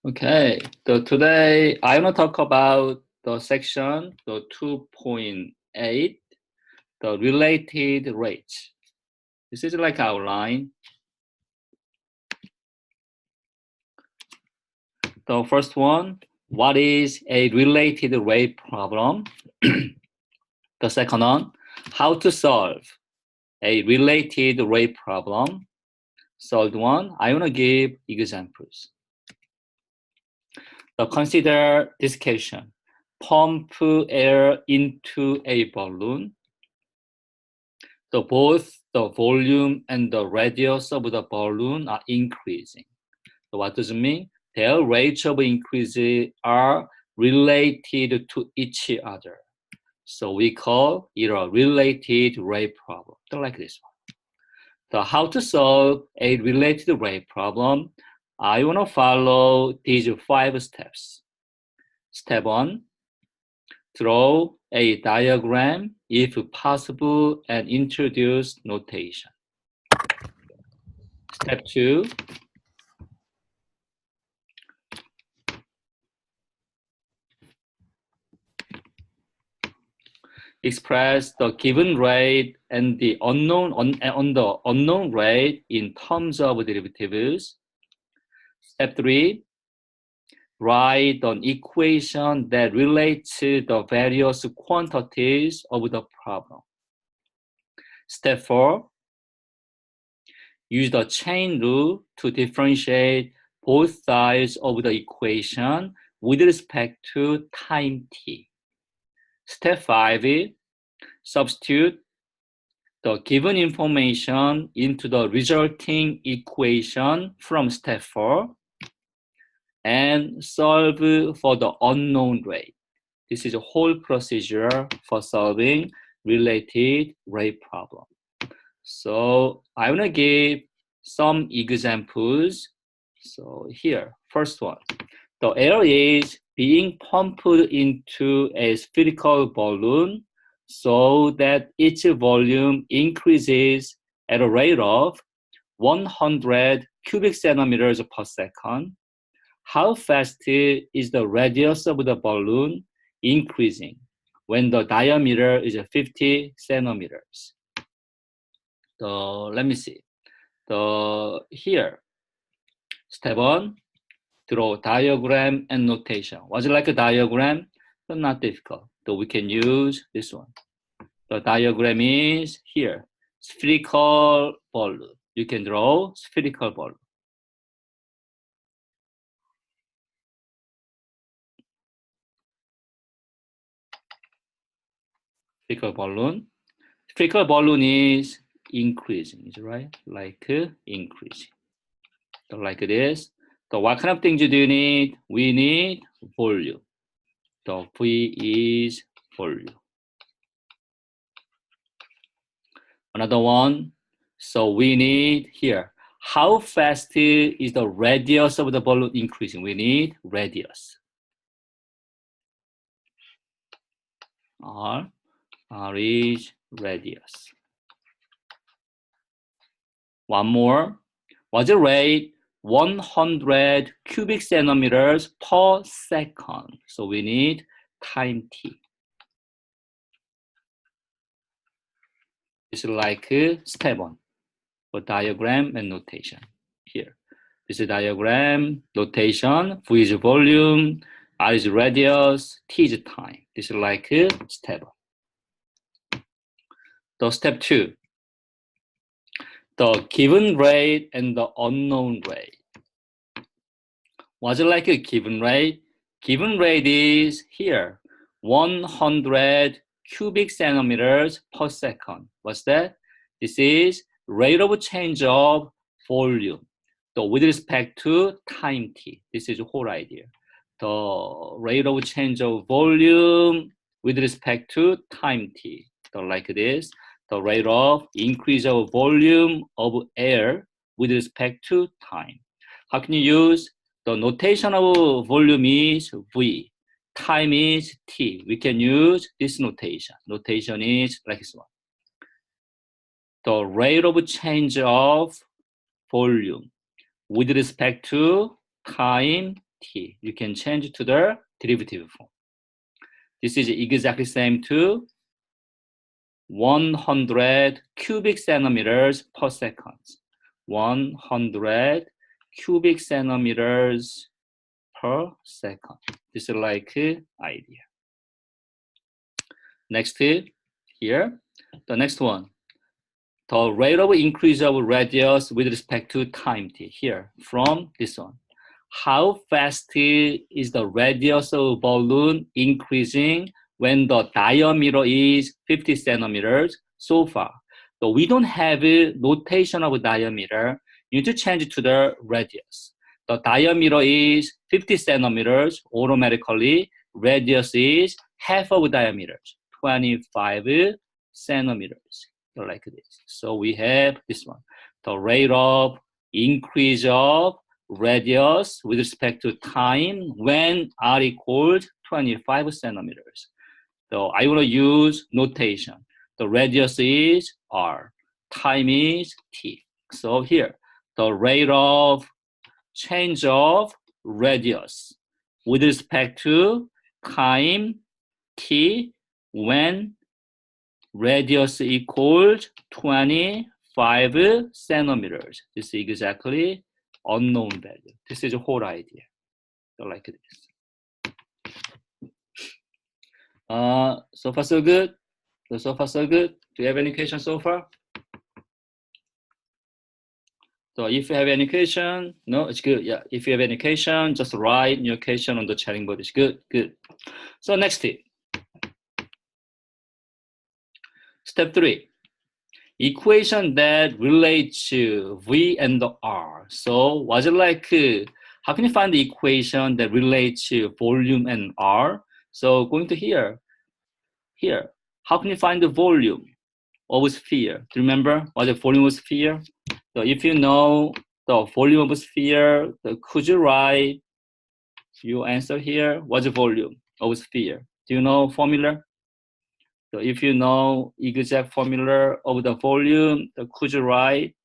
Okay, so today I want to talk about the section, the 2.8, the related rates. This is like outline. The first one, what is a related rate problem? The second one, how to solve a related rate problem. Third one, I want to give examples. So consider this question. Pump air into a balloon. So both the volume and the radius of the balloon are increasing. So what does it mean? Their rates of increase are related to each other. So we call it a related rate problem, like this one. So how to solve a related rate problem? I want to follow these 5 steps. Step 1, draw a diagram if possible and introduce notation. Step 2, express the given rate and the unknown on the unknown rate in terms of derivatives. Step 3, write an equation that relates to the various quantities of the problem. Step 4, use the chain rule to differentiate both sides of the equation with respect to time t. Step 5, substitute the given information into the resulting equation from step 4 and solve for the unknown rate. This is a whole procedure for solving related rate problem. So I want to give some examples. So here, first one, the air is being pumped into a spherical balloon so that its volume increases at a rate of 100 cubic centimeters per second. How fast is the radius of the balloon increasing when the diameter is 50 centimeters? Let me see. Here, step 1, draw diagram and notation. Was it like a diagram? But not difficult. So we can use this one. The diagram is here, spherical balloon. You can draw spherical balloon. Spherical balloon. Spherical balloon is increasing, is right? Like increasing. So like this. So what kind of things do you need? We need volume. So V is volume. Another one. So we need here. How fast is the radius of the balloon increasing? We need radius. R is radius. One more. What's the rate? 100 cubic centimeters per second. So we need time t. It's like step 1 for diagram and notation. Here, this is diagram, notation, V is volume, R is radius, T is time. This is like step 1. The step 2, the given rate and the unknown rate. Was it like a given rate? Given rate is here, 100 cubic centimeters per second. What's that? This is rate of change of volume. So with respect to time t, this is the whole idea. The rate of change of volume with respect to time t. So like this, the rate of increase of volume of air with respect to time. How can you use? The notation of volume is V, time is T. We can use this notation. Notation is like this one. The rate of change of volume with respect to time t. You can change to the derivative form. This is exactly same to 100 cubic centimeters per second. 100 cubic centimeters per second. This is like idea. Next here, the next one. The rate of increase of radius with respect to time t. Here, from this one. How fast is the radius of balloon increasing when the diameter is 50 centimeters so far? So we don't have a notation of diameter. You need to change it to the radius. The diameter is 50 centimeters. Automatically, radius is half of diameter, 25 centimeters, like this. So we have this one. The rate of increase of radius with respect to time when r equals 25 centimeters. So I want to use notation. The radius is r, time is t. So here, the rate of change of radius with respect to time t when radius equals 25 centimeters. This is exactly unknown value. This is a whole idea. So like this. So far so good. So far so good. Do you have any question so far? So if you have any question, no, it's good. Yeah. If you have any question, just write your question on the chatting board. It's good. Good. So next tip. Step 3. Equation that relates to V and the R. So was it like, how can you find the equation that relates to volume and R? So going to here, how can you find the volume of a sphere? Do you remember what the volume of a sphere? So if you know the volume of a sphere, could you write your answer here? What's the volume of a sphere? Do you know formula? So if you know exact formula of the volume, could you write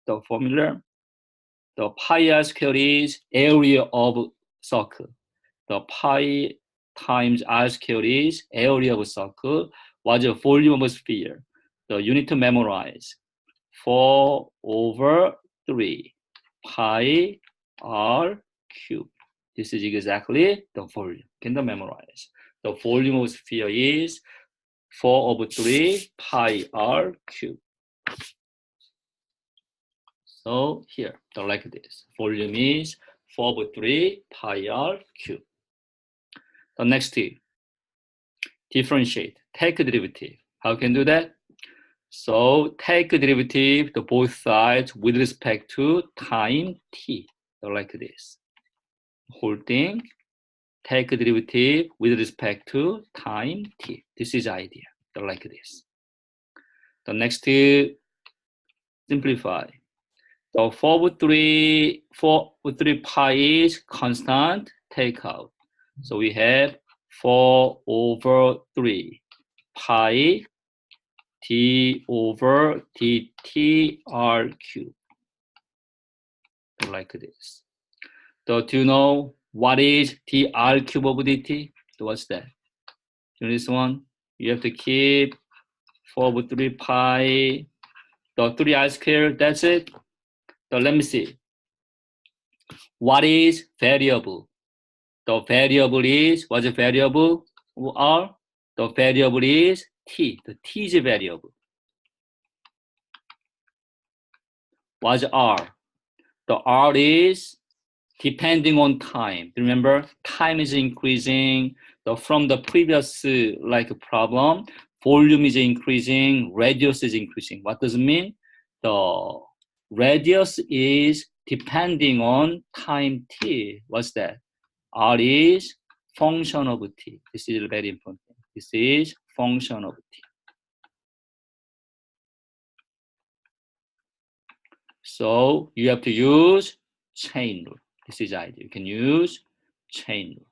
the formula? The pi r squared is area of circle. The pi times r squared is area of circle. What's the volume of a sphere? So you need to memorize 4/3 pi r cubed. This is exactly the volume. Can you memorize? The volume of a sphere is 4/3 pi r cubed. So here, like this. Volume is 4/3 pi r cubed. The next tip, differentiate, take a derivative. How can you do that? So take a derivative to both sides with respect to time t. So like this. Whole thing, take a derivative with respect to time t. This is idea. So like this. The next tip, simplify. So 4/3 pi is constant, take out. So we have 4/3 pi d over dt r cubed. Like this. So do you know what is dr cubed over dt? So what's that? So this one, you have to keep 4/3 pi, the 3r squared, that's it. So let me see. What is variable? The variable is, what's the variable? R. The variable is t. The t is a variable. What's R? The R is depending on time. Remember, time is increasing. So from the previous problem, volume is increasing, radius is increasing. What does it mean? The radius is depending on time t. What's that? R is function of t. This is very important. This is function of t. So you have to use chain rule. This is idea. You can use chain rule.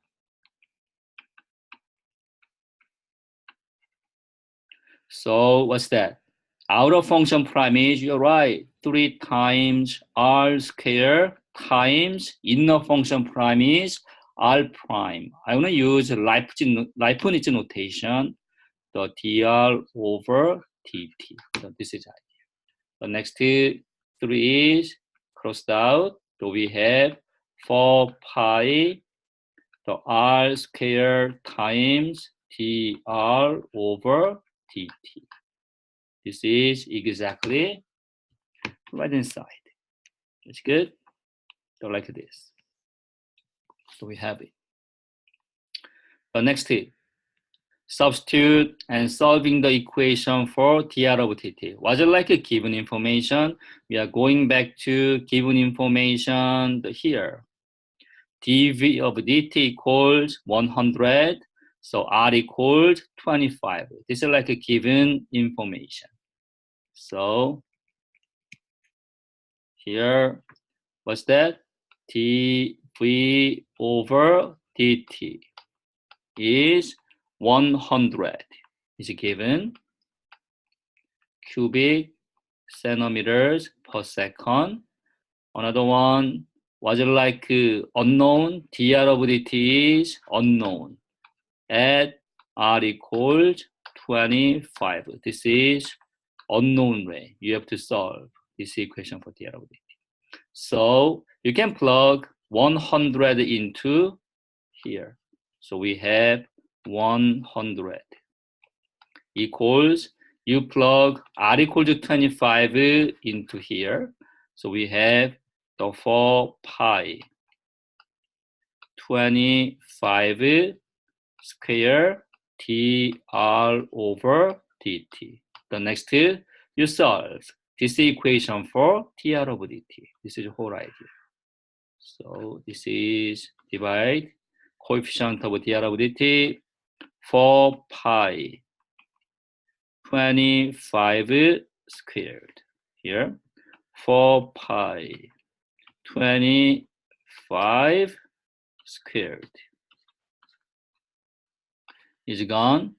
So what's that? Outer function prime is, you're right, 3 times r squared times inner function prime is R prime. I want to use Leibniz notation, the dr over dt. So this is idea. The next three is crossed out. So we have 4 pi the r squared times dr over dt. This is exactly right inside. It's good. So like this. So we have it. The next tip. Substitute and solving the equation for dr of dt. Was it like a given information? We are going back to given information here. dv of dt equals 100. So r equals 25. This is like a given information. So here, what's that? dv over dt is 100 is given cubic centimeters per second. Another one was it like unknown? dr of dt is unknown at r equals 25. This is unknown way. You have to solve this equation for dr of dt. So you can plug 100 into here. So we have 100 equals, you plug r equals to 25 into here. So we have the 4 pi 25 square dr over dt. The next you solve this equation for dr of dt. This is the whole idea. So this is divide coefficient of dr of dt 4 pi 25 squared. Here 4 pi 25 squared is gone.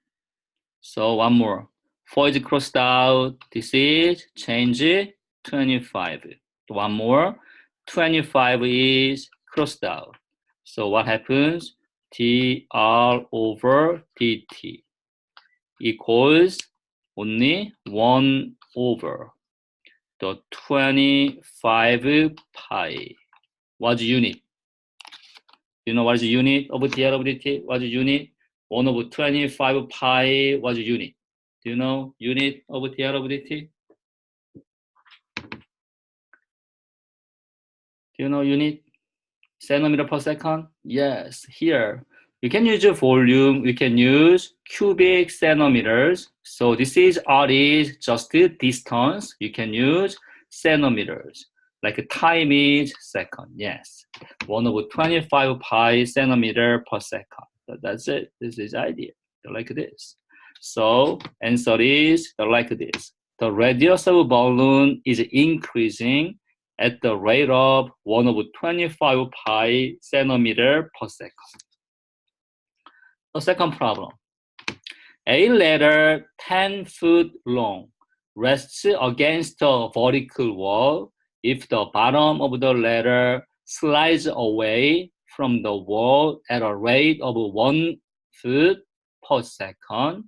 So one more. 4 is crossed out. This is change 25. One more. 25 is crossed out. So what happens? dr over dt equals only 1 over the 25 pi. What's unit? You know what is the unit of dr of dt? What's the unit? 1 over 25 pi. What's the unit? Do you know unit of dr of dt? Do you know unit? Centimeter per second? Yes, here. You can use volume, we can use cubic centimeters. So this is R is just the distance. You can use centimeters. Like time is second, yes. 1 over 25 pi centimeter per second. So that's it. This is the idea. Like this. So answer is like this. The radius of a balloon is increasing at the rate of 1 over 25 pi centimeter per second. The second problem. A ladder 10 foot long rests against a vertical wall. If the bottom of the ladder slides away from the wall at a rate of 1 foot per second,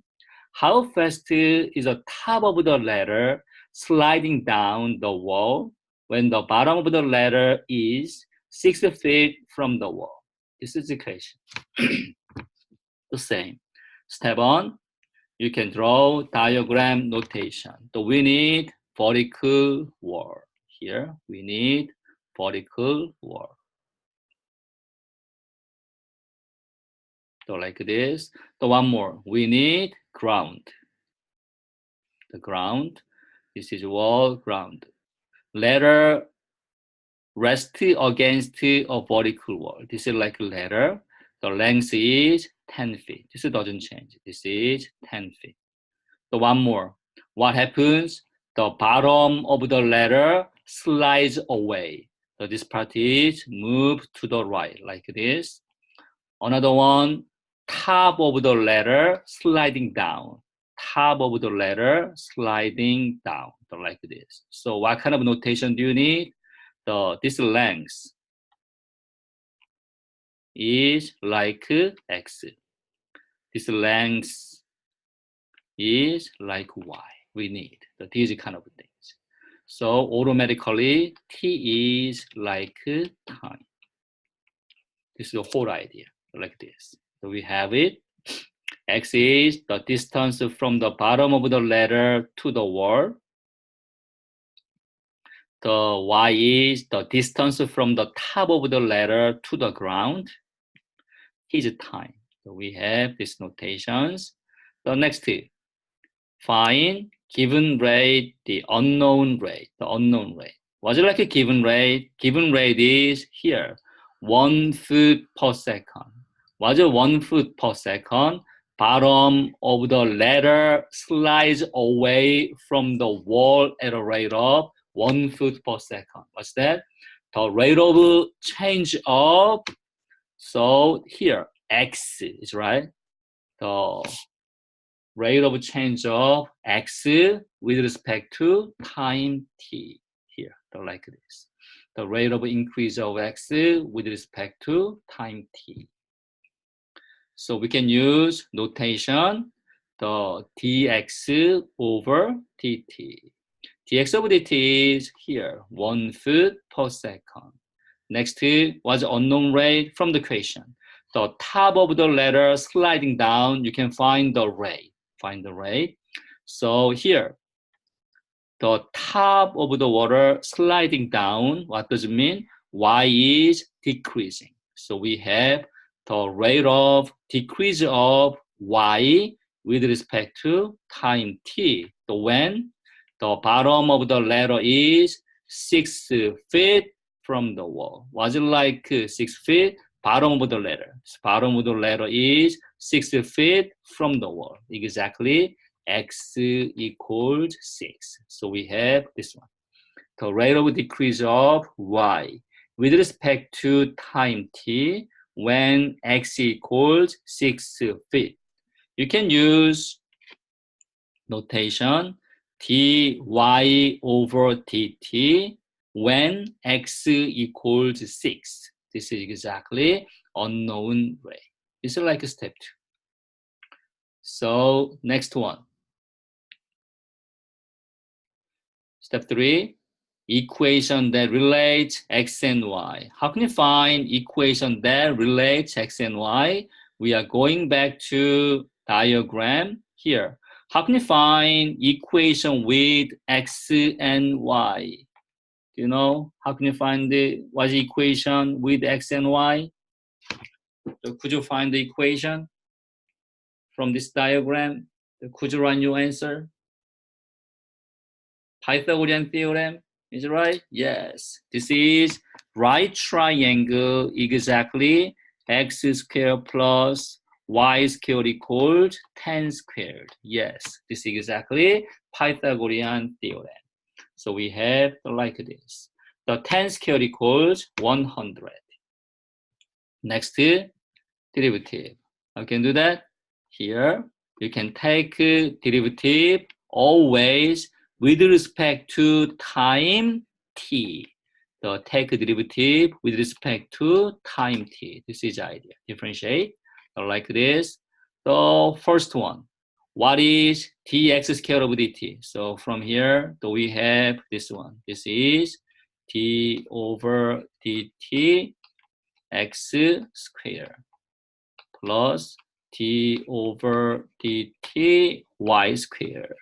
how fast is the top of the ladder sliding down the wall when the bottom of the ladder is 6 feet from the wall? This is the equation. The same. Step 1, you can draw diagram notation. So we need vertical wall. Here we need vertical wall. So like this. So one more, we need ground. The ground, this is wall, ground. Ladder rest against a vertical wall. This is like ladder. The length is 10 feet. This doesn't change. This is 10 feet. So one more. What happens? The bottom of the ladder slides away. So this part is moved to the right, like this. Another one, top of the ladder sliding down. Top of the ladder sliding down, so like this. So what kind of notation do you need? This length is like x. This length is like y. We need these kind of things. So automatically t is like time. This is the whole idea, like this. So we have it. X is the distance from the bottom of the ladder to the wall. The y is the distance from the top of the ladder to the ground. T is time. So we have these notations. The next is find given rate, the unknown rate, Was it like a given rate? Given rate is here, 1 foot per second. Was it 1 foot per second? Bottom of the ladder slides away from the wall at a rate of 1 foot per second. What's that? The rate of change of, so here, x is right. The rate of change of x with respect to time t here, like this. The rate of increase of x with respect to time t. So we can use notation, the dx over dt. dx over dt is here, 1 foot per second. Next was unknown rate from the equation. The top of the ladder sliding down, you can find the rate. So here, the top of the water sliding down, what does it mean? Y is decreasing. So we have the rate of decrease of y with respect to time t. So when the bottom of the ladder is 6 feet from the wall. Was it like 6 feet? Bottom of the ladder. Bottom of the ladder is 6 feet from the wall. Exactly, x equals 6. So we have this one. The rate of decrease of y with respect to time t when x equals 6 feet. You can use notation dy over dt when x equals 6. This is exactly unknown rate. This is like a step 2. So next one. Step 3, equation that relates x and y. How can you find equation that relates x and y? We are going back to diagram here. How can you find equation with x and y? Do you know how can you find the what's the equation with x and y? So could you find the equation from this diagram? Could you run your answer? Pythagorean theorem, is it right? Yes. This is right triangle, exactly x squared plus y squared equals 10 squared. Yes, this is exactly Pythagorean theorem. So we have like this. The 10 squared equals 100. Next, derivative. I can do that. Here, you can take derivative always with respect to time t. The take derivative with respect to time t. This is the idea. Differentiate like this. The first one. What is dx squared over dt? So from here, we have this one. This is d over dt x squared plus d over dt y squared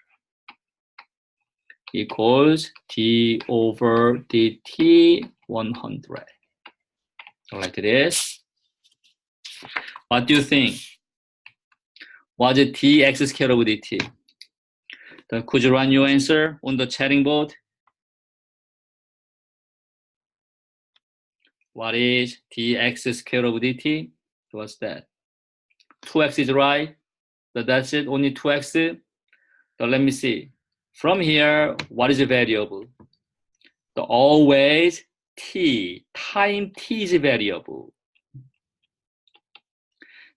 equals d over dt 100. Like this. What do you think? What is dx squared over dt? Then could you run your answer on the chatting board? What is dx squared over dt? What's that? 2x is right. So that's it, only 2x. So let me see. From here, what is a variable? So always t, time t is a variable.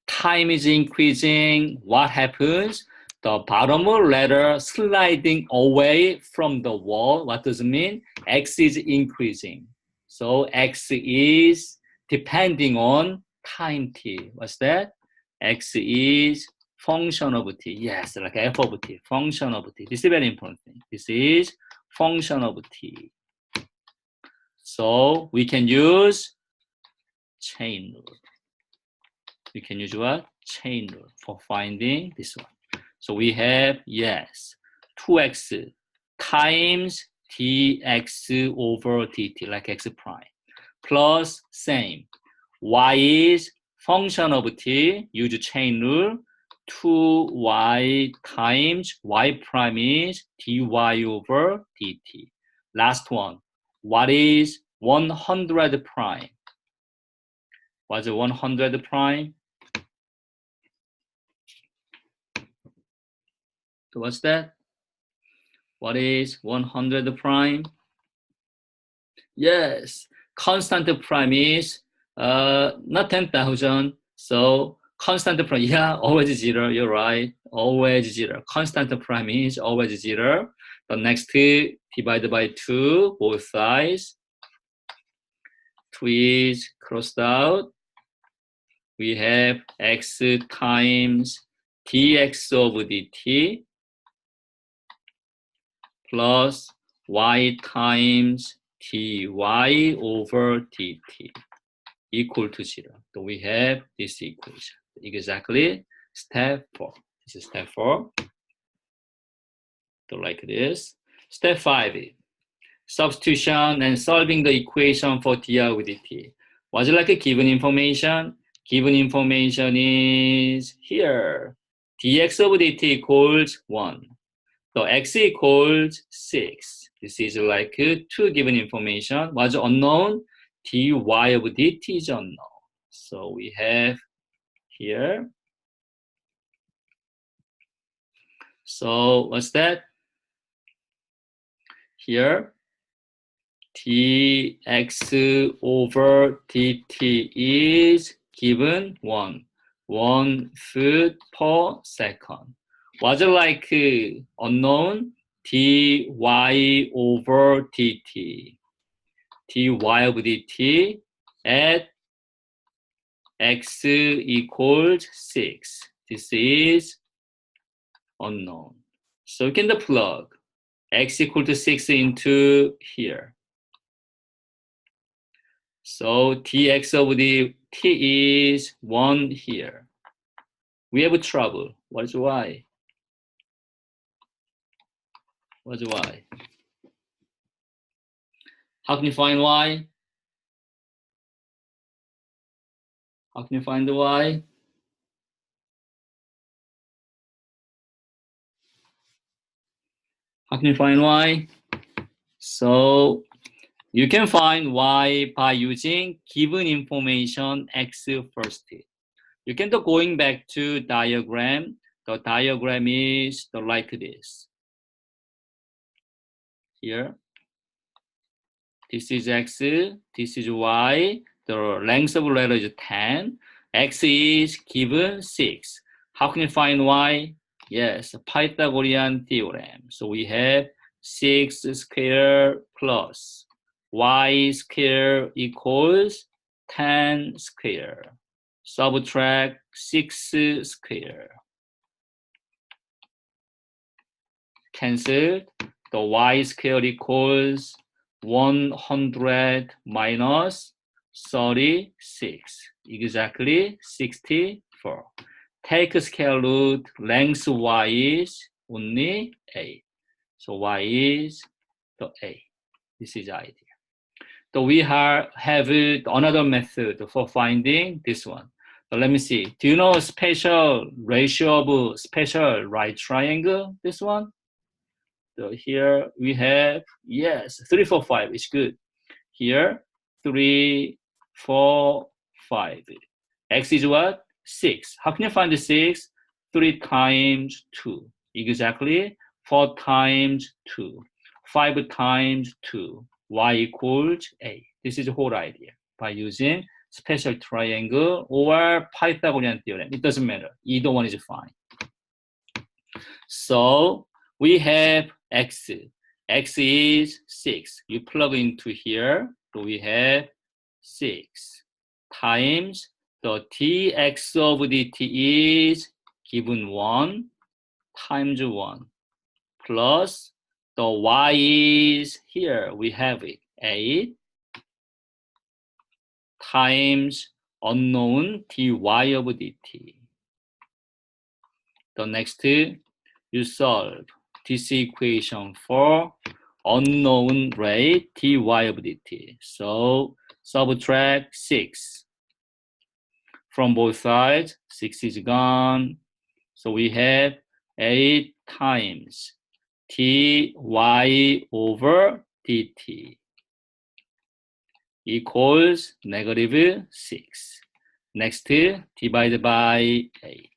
Time is increasing. What happens? The bottom ladder sliding away from the wall. What does it mean? X is increasing. So X is depending on time t. What's that? X is function of t. Yes, like f of t, function of t. This is very important thing. This is function of t. So we can use chain rule. We can use what? Chain rule for finding this one. So we have, yes, 2x times dx over dt, like x prime, plus same. Y is function of t, use chain rule, 2y times y prime is dy over dt. Last one, what is 100 prime? What's 100 prime? So what's that? What is 100 prime? Yes, constant prime is not 10,000. So constant prime, yeah, always zero. You're right, always zero. Constant prime is always zero. The next divided by 2, both sides. 2 is crossed out. We have x times dx of dt plus y times dy over dt equal to 0. So we have this equation. Exactly step 4. This is step 4. So like this. Step 5. Substitution and solving the equation for dr with dt. Was it like a given information? Given information is here. dx of dt equals 1. So x equals 6. This is like 2 given information. Was unknown? dy of dt is unknown. So we have here. So what's that? Here, dx over dt is given 1 foot per second. Was it like unknown? dy over dt. dy of dt at x equals 6. This is unknown. So we can plug x equal to 6 into here. So dx of the t is 1 here. We have trouble. What is y? What is y? How can you find y? How can you find the y? How can you find y? So you can find y by using given information x first. You can do going back to diagram. The diagram is like this. Here, this is x, this is y. The length of the letter is 10. X is given 6. How can you find y? Yes, Pythagorean theorem. So we have 6 square plus y square equals 10 square. Subtract 6 square. Cancelled. The y square equals 100 minus 36. Exactly 64. Take square root, length y is only 8. So y is the 8. This is the idea. So we have another method for finding this one. So let me see. Do you know special ratio of special right triangle? This one? So here we have, yes, 3, 4, 5 is good. Here, 3, 4, 5. X is what? 6. How can you find the 6? 3 times 2. Exactly 4 times 2. 5 times 2. Y equals 8. This is the whole idea. By using special triangle or Pythagorean theorem. It doesn't matter. Either one is fine. So we have x. X is 6. You plug into here. So we have 6 times the dx of dt is given 1 times 1 plus the y is here, we have it, 8 times unknown dy of dt. The next, you solve this equation for unknown rate dy of dt. So subtract 6 from both sides. 6 is gone. So we have 8 times dy over dt equals negative 6. Next, divide by 8.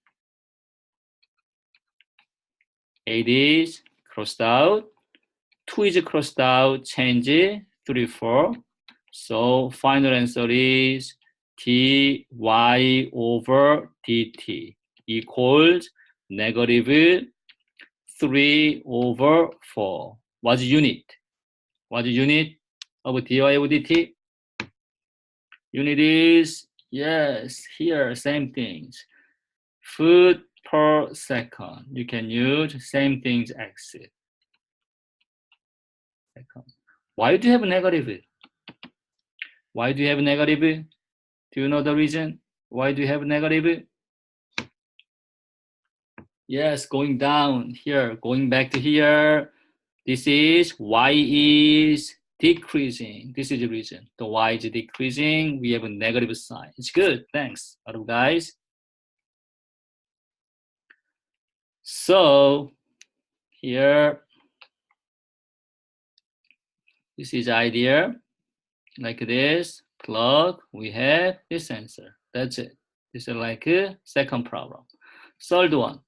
8 is crossed out. 2 is crossed out, change 3, 4. So final answer is dy over dt equals negative 3 over 4. What's unit? What's unit of dy over dt? Unit is, yes, here, same things. Foot per second. You can use same things x. Why do you have negative? Why do you have negative? Do you know the reason? Why do you have negative? Yes, going down here, going back to here. This is y is decreasing. This is the reason. The y is decreasing. We have a negative sign. It's good. Thanks, a lot of guys. So here, this is idea. Like this, plug, we have this answer. That's it. This is like a second problem. Third one,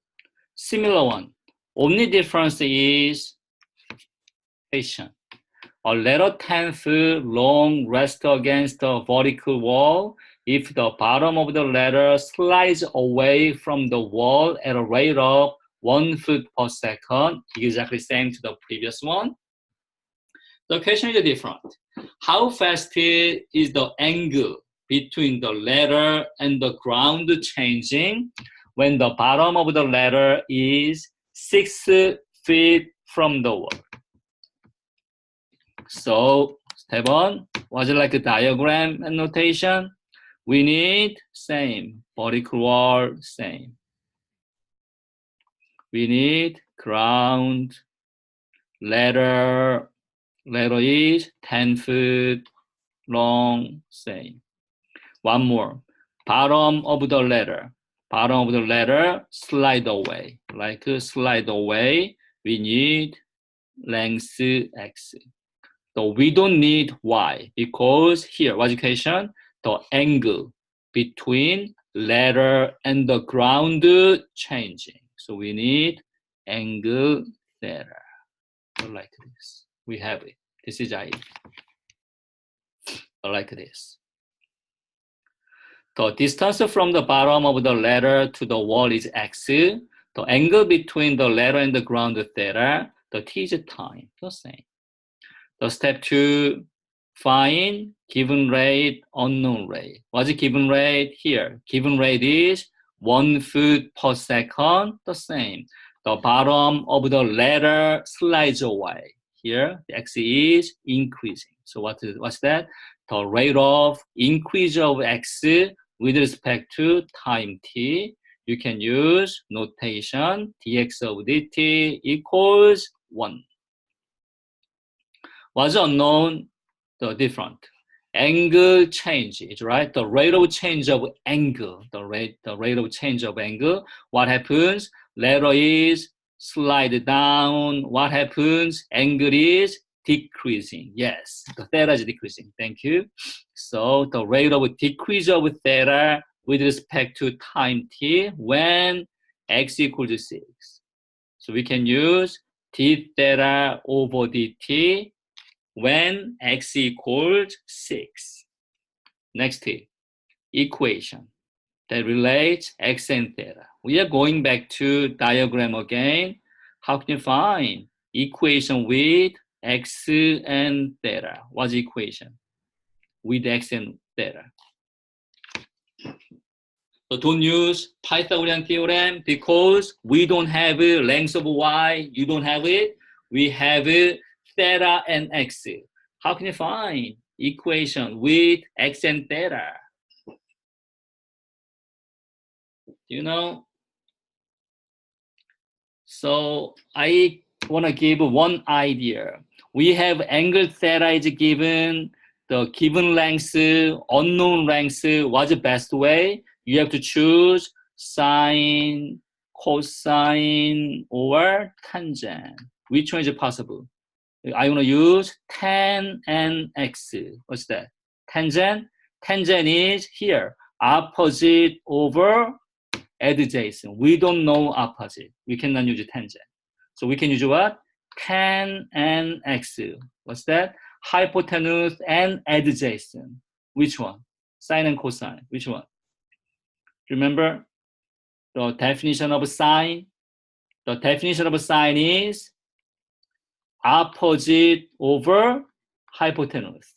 similar one. Only difference is patient. A letter 10th long rests against the vertical wall. If the bottom of the letter slides away from the wall at a rate of 1 foot per second, exactly same to the previous one. The question is different. How fast is the angle between the letter and the ground changing when the bottom of the letter is 6 feet from the wall? So step 1 was it like a diagram and notation? We need same, vertical wall, same. We need ground, letter is 10 foot long, same. One more, bottom of the letter. Bottom of the letter, slide away. Like slide away, we need length x. So we don't need y because here, what's the question? The angle between letter and the ground changing. So we need angle theta. Like this. We have it. This is I. Like this. The distance from the bottom of the letter to the wall is x. The angle between the letter and the ground is theta. The t is time. The same. The step 2, find given rate, unknown rate. What's the given rate here? Given rate is 1 foot per second. The same. The bottom of the letter slides away. Here, the x is increasing. So what's that? The rate of increase of x with respect to time t. You can use notation dx of dt equals 1. What's unknown? The different. Angle change is right. The rate of change of angle. The rate of change of angle. What happens? Letter is slide down. What happens? Angle is decreasing. Yes, the theta is decreasing. Thank you. So the rate of decrease of theta with respect to time t when x equals 6. So we can use d theta over dt when x equals 6. Next equation that relates x and theta. We are going back to diagram again. How can you find equation with x and theta? What's the equation with x and theta? So don't use Pythagorean theorem because we don't have a length of y. You don't have it. We have a theta and x. How can you find equation with x and theta? Do you know? So I want to give one idea. We have angle theta is given, the given length, unknown length. What's the best way? You have to choose sine, cosine, or tangent. Which one is possible? I want to use tan and x. What's that? Tangent? Tangent is here, opposite over adjacent. We don't know opposite. We cannot use tangent. So we can use what? Tan and x. What's that? Hypotenuse and adjacent. Which one? Sine and cosine. Which one? Remember the definition of sine? The definition of sine is opposite over hypotenuse.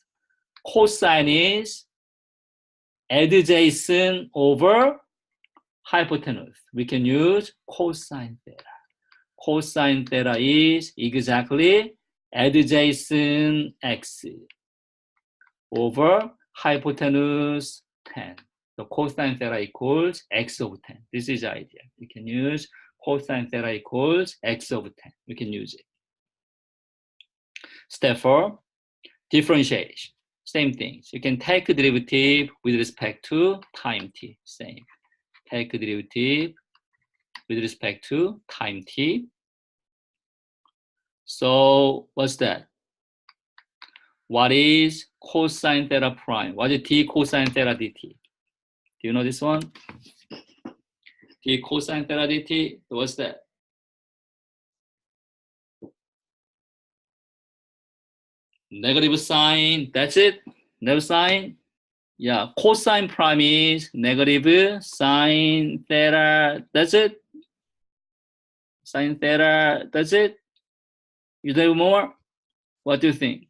Cosine is adjacent over hypotenuse. We can use cosine theta. Cosine theta is exactly adjacent x over hypotenuse 10. So cosine theta equals x of 10. This is the idea. We can use cosine theta equals x of 10. We can use it. Step 4, differentiation. Same things. You can take a derivative with respect to time t. Same. Take a derivative with respect to time t. So what's that? What is cosine theta prime? What is t cosine theta dt? Do you know this one? T cosine theta dt, what's that? Negative sign, that's it? Negative sign? Yeah, cosine prime is negative sine theta, that's it? Sine theta, that's it? You do more? What do you think?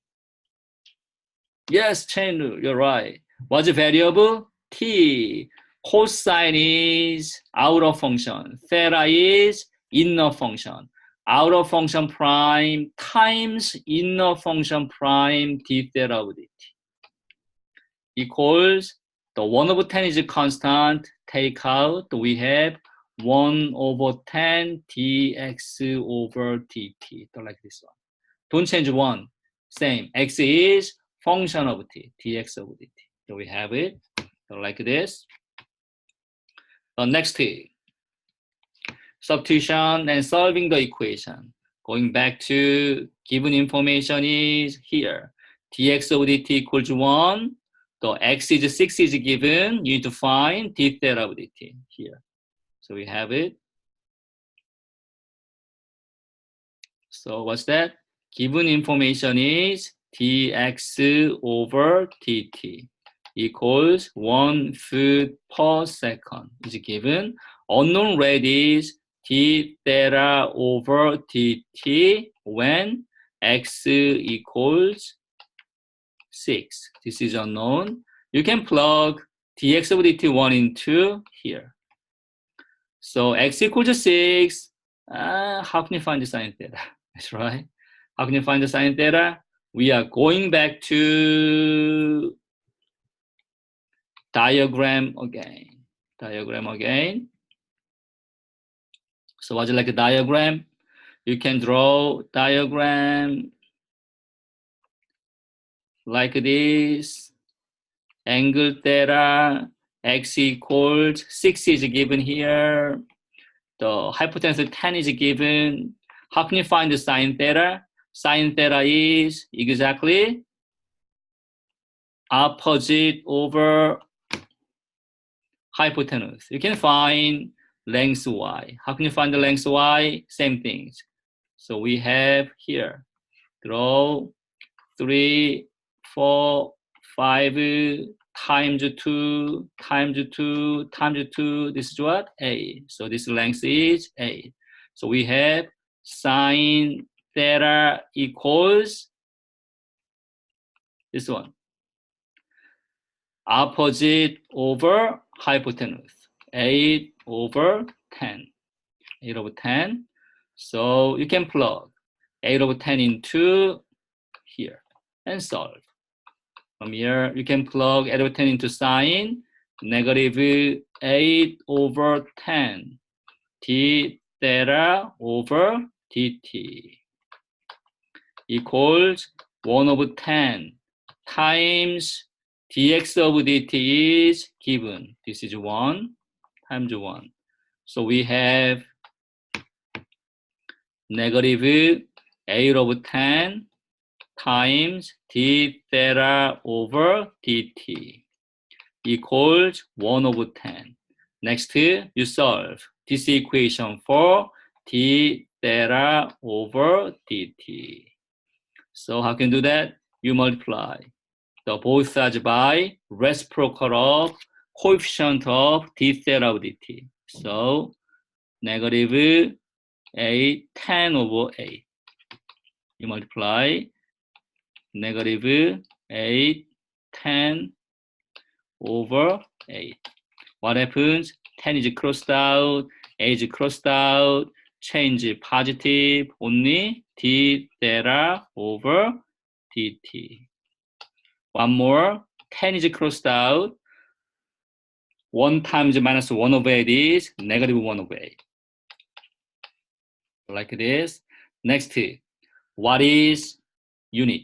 Yes, chain rule, you're right. What's the variable? T. Cosine is outer function. Theta is inner function. Outer function prime times inner function prime d theta of dt equals the 1 over 10 is a constant. Take out, we have 1 over 10 dx over dt, like this one. Don't change 1. Same. X is function of t, dx of dt. So we have it like this. Next thing, substitution and solving the equation. Going back to given information is here. dx of dt equals 1. The x is 6 is given. You need to find d theta of dt here. So we have it. So what's that? Given information is dx over dt equals 1 foot per second is given. Unknown rate is d theta over dt when x equals 6. This is unknown. You can plug dx over dt 1 into here. So x equals 6. How can you find the sine theta? That's right. How can you find the sine theta? We are going back to diagram again. So what's it like a diagram? You can draw diagram like this. Angle theta, x equals 6 is given here. The hypotenuse 10 is given. How can you find the sine theta? Sine theta is exactly opposite over hypotenuse. You can find length y. How can you find the length y? Same things. So we have here, draw 3, 4, 5 times 2 times 2 times 2. This is what? A. So this length is A. So we have sine theta equals this one. Opposite over hypotenuse. 8 over 10. 8 over 10. So you can plug 8 over 10 into here and solve. From here, you can plug 8 over 10 into sine, negative 8 over 10 d theta over dt equals 1 over 10 times dx of dt is given. This is 1 times 1. So we have negative 8 over 10 times d theta over dt equals 1 over 10. Next, you solve this equation for d theta over dt. So how can you do that? You multiply the both sides by reciprocal of coefficient of d theta over dt. So negative 8, 10 over 8. You multiply negative 8, 10 over 8. What happens? 10 is crossed out, 8 is crossed out, change positive, only d theta over dt. One more, 10 is crossed out, 1 times minus 1 over 8 is negative 1 over 8. Like this. Next, what is unit?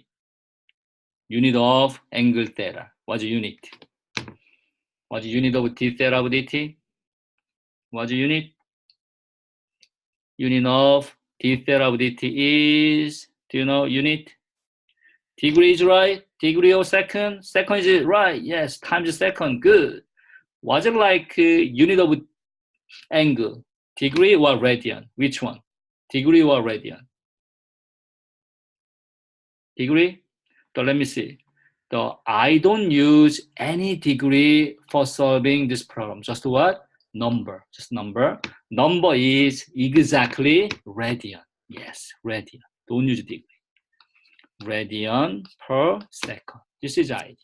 Unit of angle theta. What's unit? What's unit of d theta over dt? What's unit? Unit of d theta over dt is, do you know unit? Degree is right. Degree of second. Second is right. Yes. Times second. Good. Was it like unit of angle? Degree or radian? Which one? Degree or radian? Degree? So let me see. So I don't use any degree for solving this problem. Just what? Number. Just number. Number is exactly radian. Yes, radian. Don't use degree. Radian per second. This is the idea.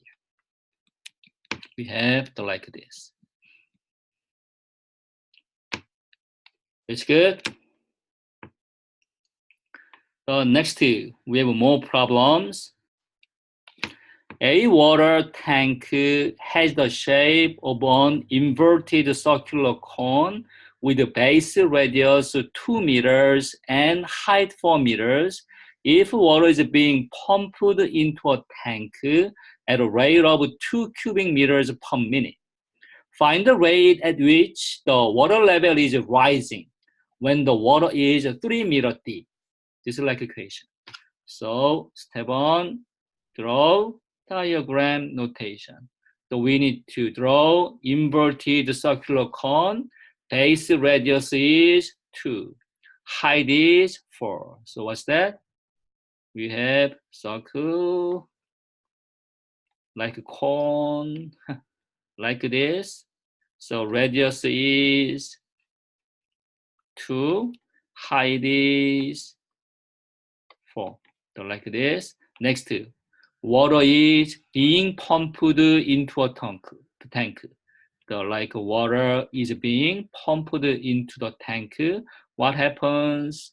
We have the like this. It's good. So next, we have more problems. A water tank has the shape of an inverted circular cone with a base radius 2 meters and height 4 meters. If water is being pumped into a tank at a rate of 2 cubic meters per minute, find the rate at which the water level is rising when the water is 3 meters deep. This is like equation. So step 1, draw diagram notation. So we need to draw inverted circular cone. Base radius is 2. Height is 4. So what's that? We have circle like a cone like this. So radius is 2. Height is 4. So like this. Next, water is being pumped into a tank. Like water is being pumped into the tank. What happens?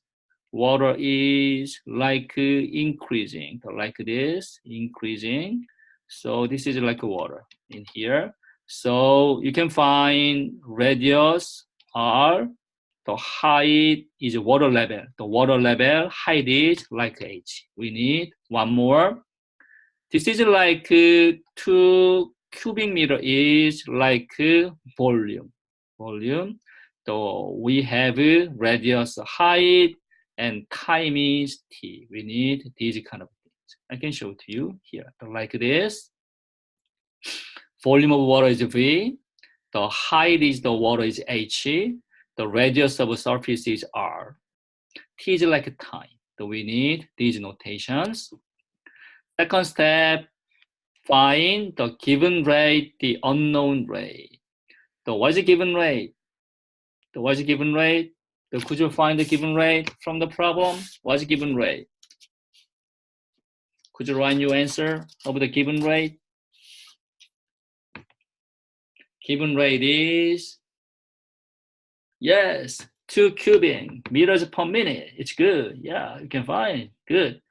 Water is like increasing, like this, increasing. So this is like water in here. So you can find radius R. The height is water level. The water level height is like h. We need one more. This is like 2 cubic meter is like volume. Volume. So we have radius, height, and time is t. We need these kind of things. I can show to you here. So like this. Volume of water is V. The height is the water is h. The radius of a surface is r. T is like time. So we need these notations. Second step, find the given rate, the unknown rate. So what is the given rate? So what is the given rate? So could you find the given rate from the problem? What is the given rate? Could you write your answer of the given rate? Given rate is Yes, 2 cubic meters per minute. It's good. Yeah, you can find. Good.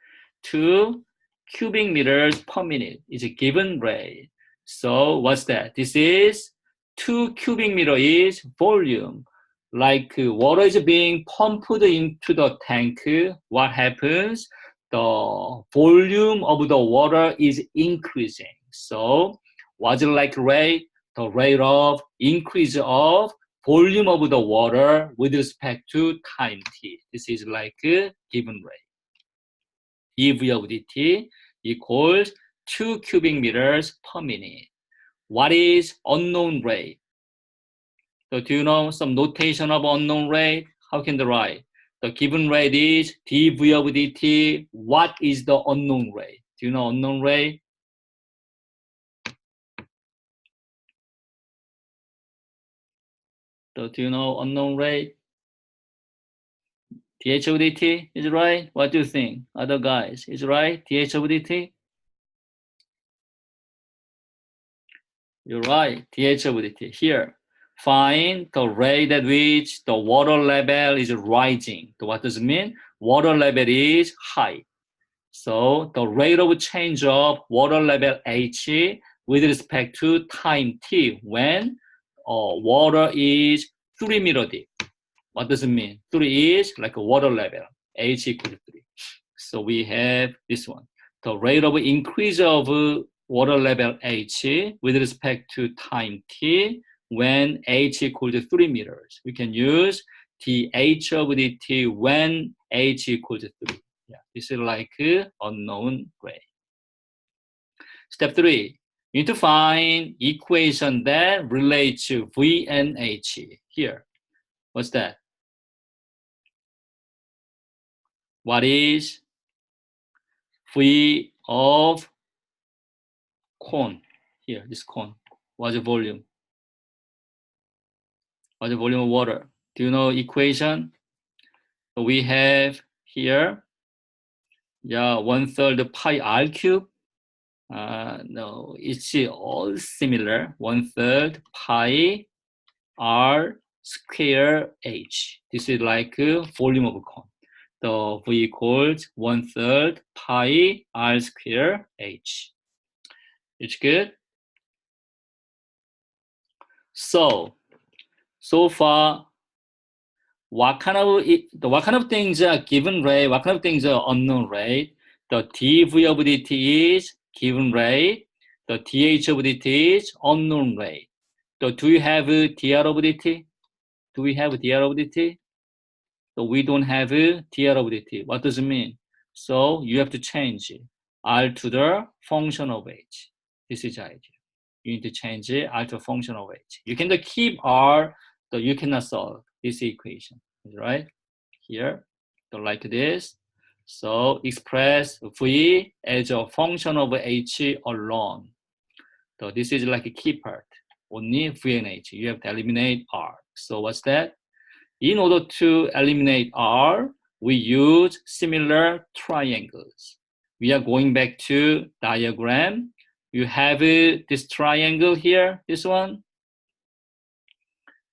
2 cubic meters per minute is a given rate. So what's that? This is 2 cubic meter is volume. Like water is being pumped into the tank, what happens? The volume of the water is increasing. So what's it like rate? The rate of increase of volume of the water with respect to time t. This is like a given rate. dV of dt equals 2 cubic meters per minute. What is unknown rate? So do you know some notation of unknown rate? How can they write? The given rate is dV of dt. What is the unknown rate? Do you know unknown rate? So do you know unknown rate? dH of dt is right? What do you think? Other guys, is right? dH of dt? You're right, dH of dt. Here, find the rate at which the water level is rising. So what does it mean? Water level is high. So the rate of change of water level H with respect to time t when water is 3 meter deep. What does it mean? 3 is like a water level, H equals 3. So we have this one. The rate of increase of water level H with respect to time t when H equals 3 meters. We can use dH of dt when H equals 3. Yeah, this is like unknown rate. Step 3, you need to find equation that relates to V and H. Here, what's that? What is V of cone? Here, this cone. What's the volume? What's the volume of water? Do you know equation? So we have here, yeah, 1/3 pi r cube. No, it's all similar. 1/3 pi r square h. This is like volume of a cone. The V equals 1/3 pi r square h. It's good. So far, what kind of things are given rate? What kind of things are unknown rate? The dV of dt is given rate. The dH of dt is unknown rate. So do you have dr of dt? Do we have dr of dt? So we don't have dr of dt. What does it mean? So you have to change r to the function of h. This is the idea. You need to change r to a function of h. You can keep r, but you cannot solve this equation, right? Here, so like this. So express v as a function of h alone. So this is like a key part. Only v and h. You have to eliminate r. So what's that? In order to eliminate r, we use similar triangles. We are going back to diagram. You have this triangle here, this one.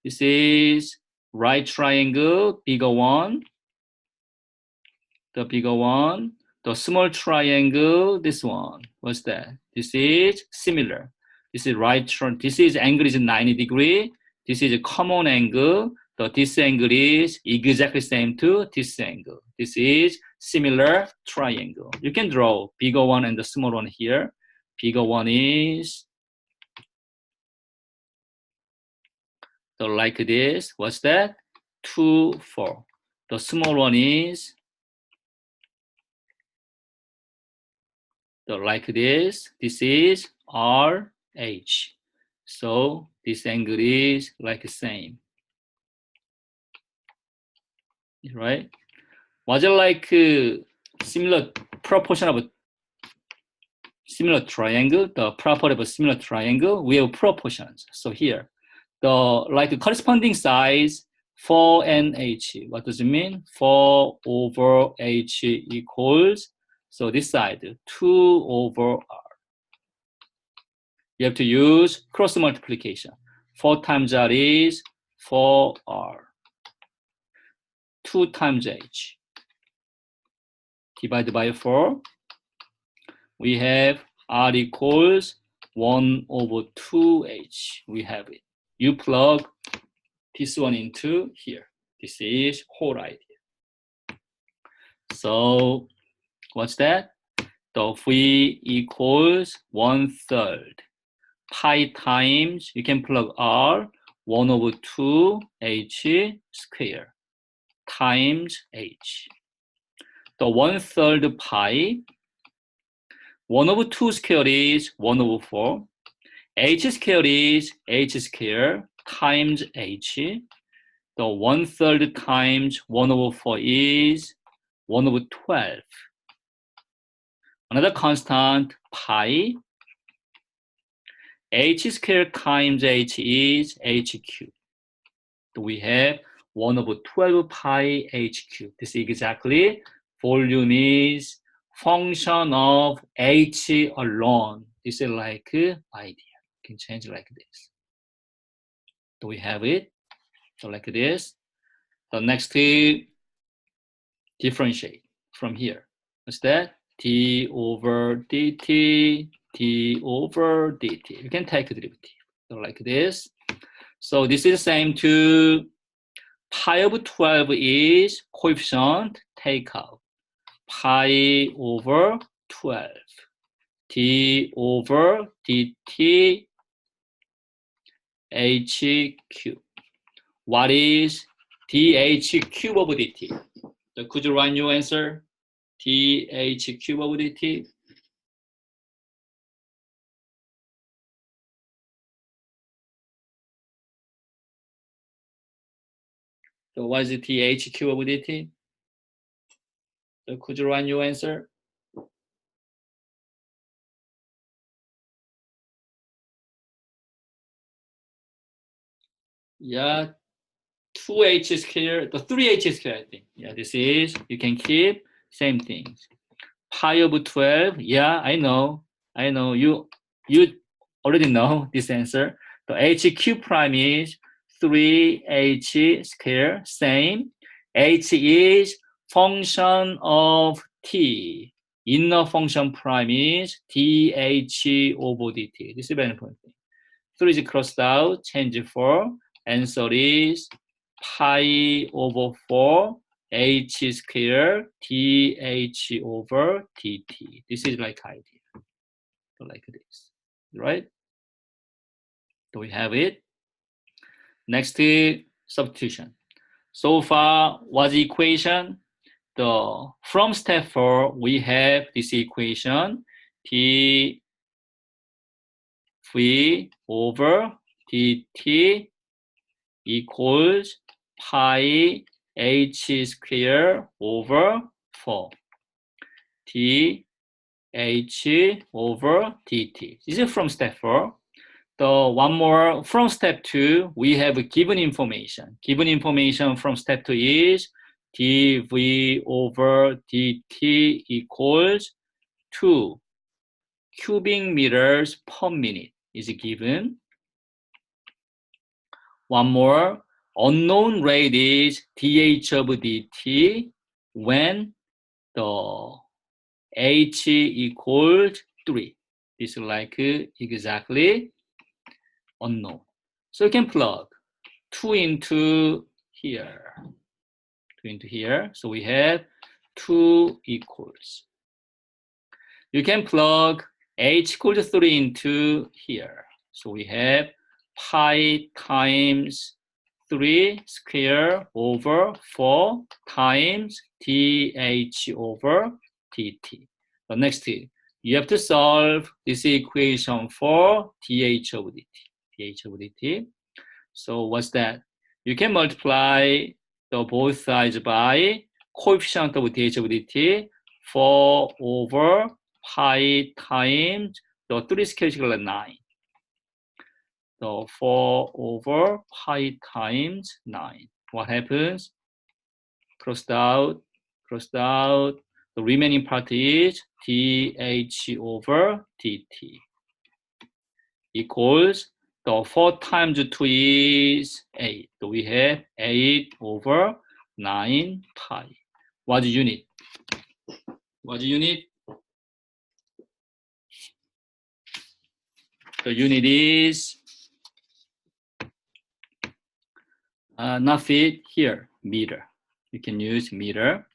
This is right triangle, bigger one. The bigger one. The small triangle, this one. What's that? This is similar. This is right. This is angle is 90 degrees. This is a common angle. So this angle is exactly same to this angle. This is similar triangle. You can draw bigger one and the small one here. Bigger one is so like this. What's that? 2, 4. The small one is so like this. This is RH. So this angle is like the same. Right? Was it like similar proportion of a similar triangle? The property of a similar triangle, we have proportions. So here, the like the corresponding size 4 and h. What does it mean? 4 over h equals, so this side, 2 over r. You have to use cross multiplication. 4 times r is 4r. 2 times h. Divided by 4. We have r equals 1 over 2h. We have it. You plug this one into here. This is whole idea. So what's that? The v equals 1/3 pi times, you can plug r, 1 over 2h square times h. The 1/3 pi, 1 over 2 square is 1 over 4. H square is h square times h. The 1/3 times 1 over 4 is 1 over 12. Another constant, pi. H squared times h is h cubed. So we have 1 over 12 pi h cubed. This is exactly volume is function of h alone. This is like idea. You can change like this. Do we have it? So like this. The next differentiate from here. What's that? d over dt, d over dt. You can take the derivative. So like this. So this is the same to pi over 12 is coefficient take out. Pi over 12. d over dt h cube. What is dh cube over dt? So could you write your answer? dh cube over dt. So what is the dh cube over dt? So could you write your answer? Yeah, 2h squared, the 3h squared, I think. Yeah, this is, you can keep same things. Pi over 12, yeah, I know. You already know this answer. The h cube prime is 3h squared, same. H is function of t. Inner function prime is dh over dt. This is very important. 3 is crossed out, change 4. Answer is pi over 4 h squared dh over dt. This is like idea. So like this, right? Do we have it? Next is substitution. So far, what's the equation? From step 4, we have this equation, d v over dt equals pi h squared over 4 d h over dt. This is from step 4. The one more from step 2, we have given information. Given information from step 2 is dv over dt equals 2 cubic meters per minute is given. One more, unknown rate is dh of dt when the h equals 3. This is like exactly unknown. So you can plug 2 into here. 2 into here. So we have 2 equals. You can plug h equals 3 into here. So we have pi times 3 square over 4 times dh over dt. The next thing, you have to solve this equation for dh over dt. dh over dt. So what's that? You can multiply the both sides by coefficient of dh over dt, 4 over pi times the 3 square is equal to 9. So 4 over pi times 9. What happens? Crossed out. The remaining part is dh over dt equals the 4 times 2 is 8. So we have 8 over 9 pi. What's the unit? What's the unit? The unit is not feet here, meter. You can use meter.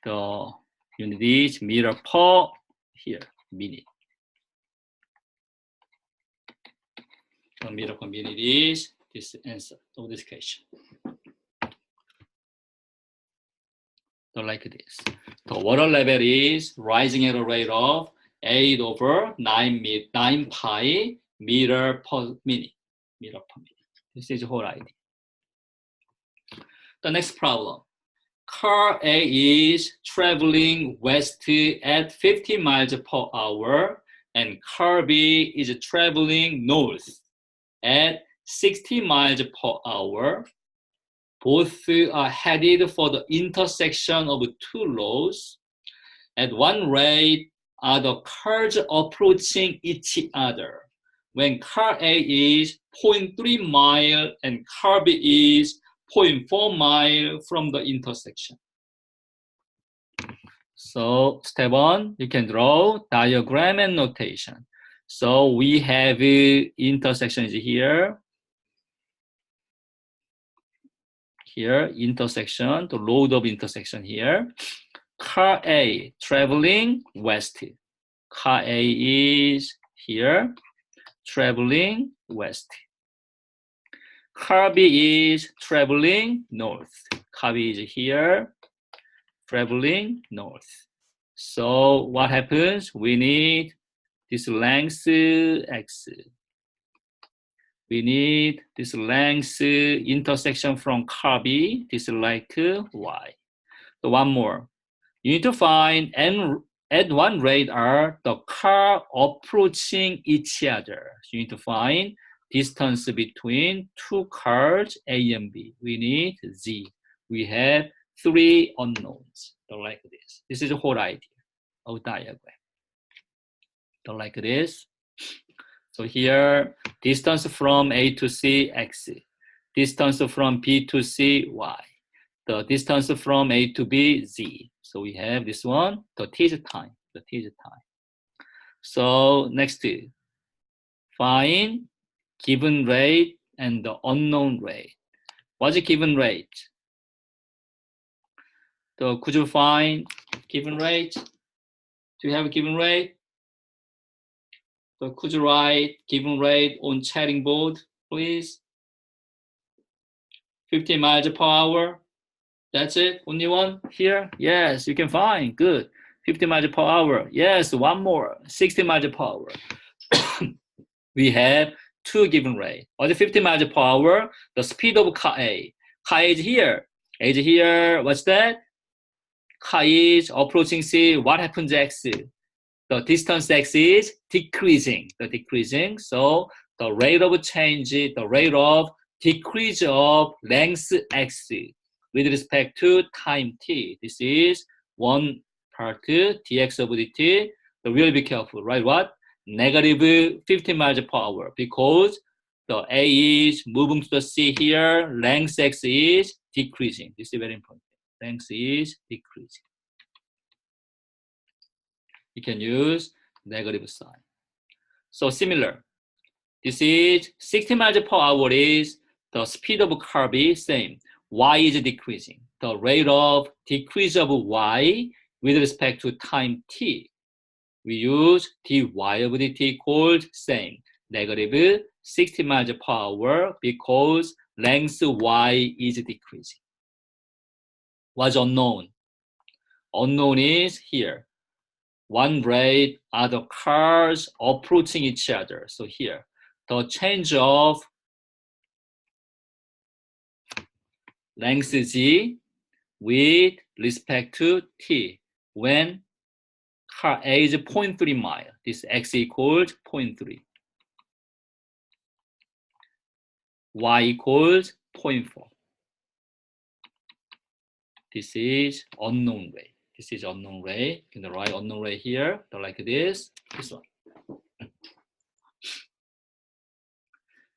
The unit is meter per here, minute. The meter per minute is this answer of this question. So like this. The water level is rising at a rate of 8 over 9 pi meter per minute. Meter per minute. This is the whole idea. The next problem. Car A is traveling west at 50 miles per hour, and car B is traveling north at 60 miles per hour. Both are headed for the intersection of two roads. At one rate are the cars approaching each other. When car A is 0.3 mile and car B is 0.4 mile from the intersection. So step 1, you can draw diagram and notation. So we have intersections here. Here, intersection, the road of intersection here. Car A traveling west. Car A is here, traveling west. Car B is traveling north. Car B is here, traveling north. So what happens? We need this length x. We need this length intersection from car B. This is like y. So one more. You need to find and at one rate are the car approaching each other. So you need to find distance between two cars A and B. We need z. We have 3 unknowns. So like this. This is the whole idea of diagram. So like this. So here, distance from A to C, x. Distance from B to C, y. The distance from A to B, z. So we have this one, the t is time. The t is time. So next, find given rate and the unknown rate. What's the given rate? So could you find given rate? Do you have a given rate? So could you write given rate on chatting board, please? 50 miles per hour. That's it? Only one here? Yes, you can find. Good. 50 miles per hour. Yes, one more. 60 miles per hour. We have 2 given rate. Or the 50 miles per hour, the speed of car A. Car A is here. A is here. What's that? Car is approaching C. What happens X? The distance X is decreasing. So the rate of change, the rate of decrease of length X with respect to time t. This is one part, dx of dt. So really be careful, right? What? Negative 50 miles per hour, because the A is moving to the C here, length X is decreasing. This is very important. Length is decreasing. You can use negative sign. So similar. This is 60 miles per hour is the speed of car B, same. Y is decreasing. The rate of decrease of Y with respect to time t. We use dy of dt equals same. Negative 60 miles per hour because length Y is decreasing. What's unknown? Unknown is here. One rate are the cars approaching each other. So here, the change of length z with respect to t when car A is 0.3 mile. This x equals 0.3. Y equals 0.4. This is unknown rate. This is unknown rate. You can write unknown rate here, like this one.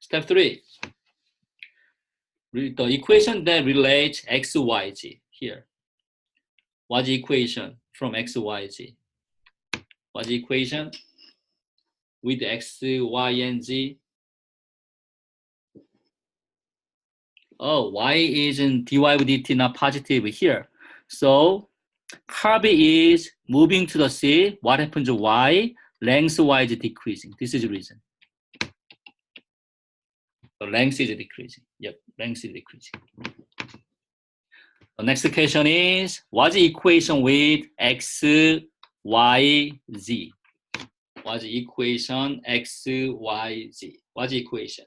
Step 3. the equation that relates x, y, z here. What's the equation from x, y, z? What's the equation with x, y, and z? Oh, y is in dy by dt not positive here. So curve is moving to the c. What happens to y? Lengthwise decreasing. This is the reason. The length is decreasing. Yep, length is decreasing. The next question is, what's the equation with x, y, z? What's the equation x, y, z? What's the equation?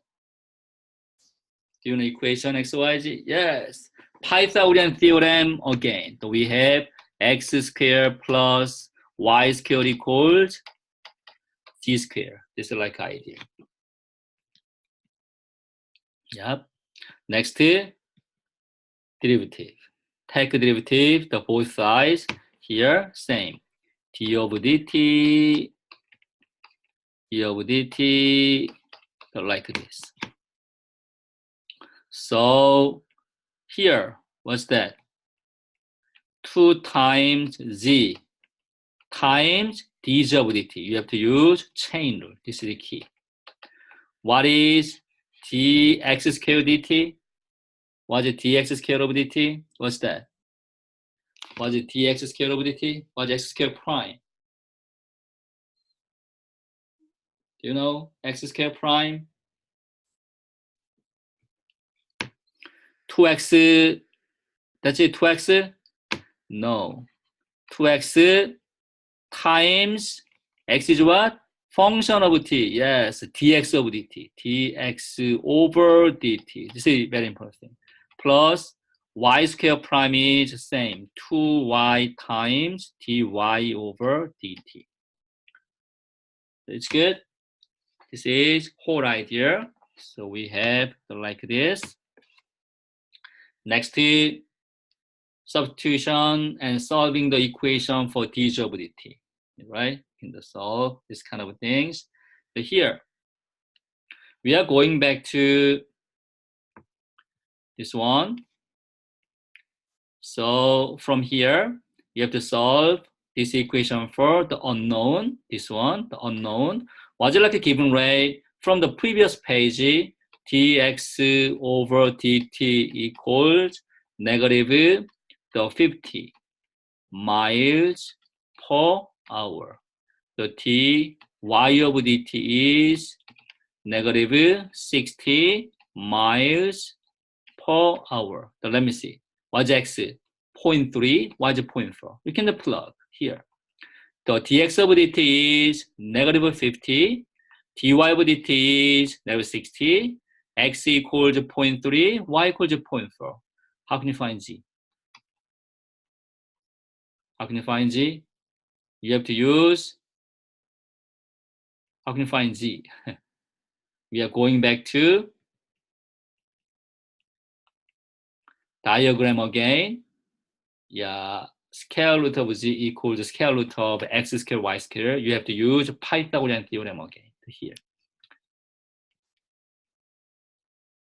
Do you know equation x, y, z? Yes. Pythagorean theorem again. So we have x squared plus y squared equals z squared. This is like idea. Yep. Next, derivative. Take derivative, the both sides. Here, same. d of dt, d of dt, like this. So here, what's that? 2 times z times d of dt. You have to use chain rule. This is the key. What is dx squared dt? What is dx squared of dt? What's that? What is dx squared of dt? What is x squared prime? Do you know x squared prime? 2x, that's it, 2x? No. 2x times x is what? Function of t. Yes, dx of dt. dx over dt. This is very important. Plus y squared prime is the same. 2y times dy over dt. It's good. This is whole idea. So we have like this. Next, substitution and solving the equation for d of dt, right? In the solve this kind of things. But here, we are going back to this one. So from here, you have to solve this equation for the unknown, this one, the unknown. Was it like a given rate from the previous page, dx over dt equals negative the 50 miles per hour. The dy of dt is negative 60 miles per hour. So let me see. What's x? 0.3. What's 0.4? We can plug here. The dx of dt is negative 50. dy of dt is negative 60. X equals 0.3. Y equals 0.4. How can you find z? How can you find z? You have to use, how can you find z? We are going back to diagram again. Yeah, square root of z equals square root of x squared y squared. You have to use Pythagorean theorem again here.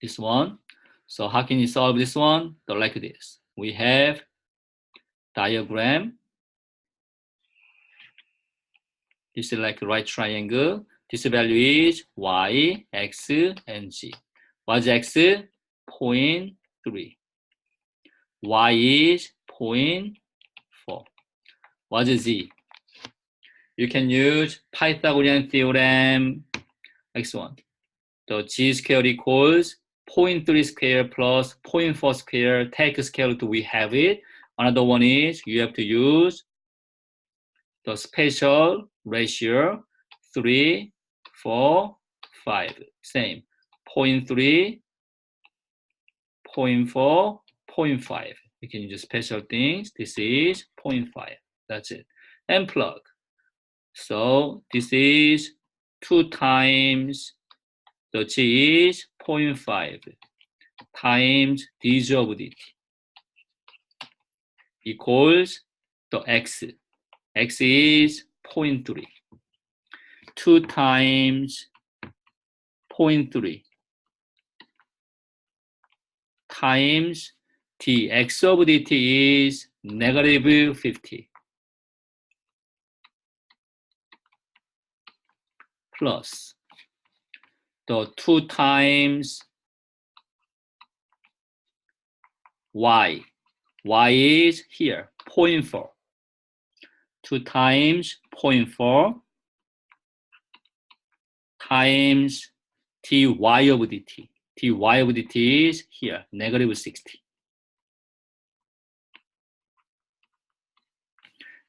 This one. So how can you solve this one? So like this. We have diagram. This is like a right triangle. This value is y, x, and z. What's x? 0.3. Y is 0.4. What's z? You can use Pythagorean theorem. Next one. The g squared equals 0.3 squared plus 0.4 squared. Take square root, we have it. Another one is you have to use the special ratio 3, 4, 5. Same. 0.3, 0.4, 0.5. You can use special things. This is 0.5. That's it. And plug. So this is 2 times the g is 0.5 times d of dt equals the x. X is 0.3. 2 times 0.3 times dx of dt is negative 50 plus the 2 times y. Y is here, 0.4. 2 times 0.4 times dy of dt. dy of dt is here, negative 60.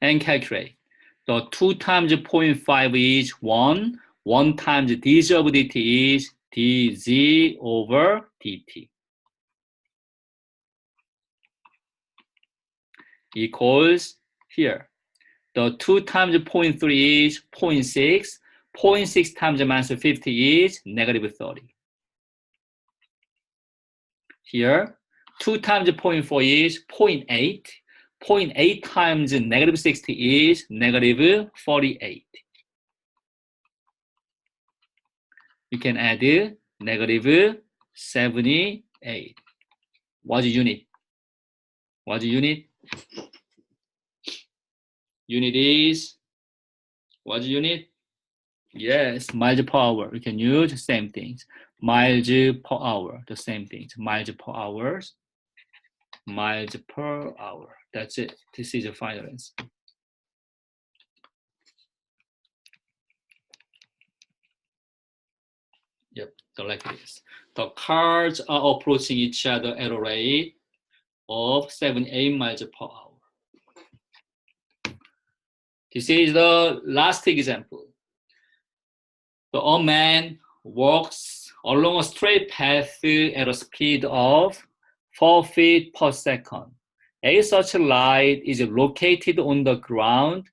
And calculate. The 2 times 0.5 is 1. 1 times dz of dt is dz over dt. Equals here. The 2 times 0.3 is 0.6. 0.6 times minus 50 is negative 30. Here, 2 times 0.4 is 0.8. 0.8 times negative 60 is negative 48. We can add negative 78. What's the unit? What's the unit? Unit is, what's the unit? Yes, miles per hour. We can use the same things. Miles per hour, the same things. Miles per hour. Miles per hour. That's it. This is the final answer. Yep, so like this. The cars are approaching each other at a rate of 78 miles per hour. This is the last example. A man walks along a straight path at a speed of 4 feet per second. A such light is located on the ground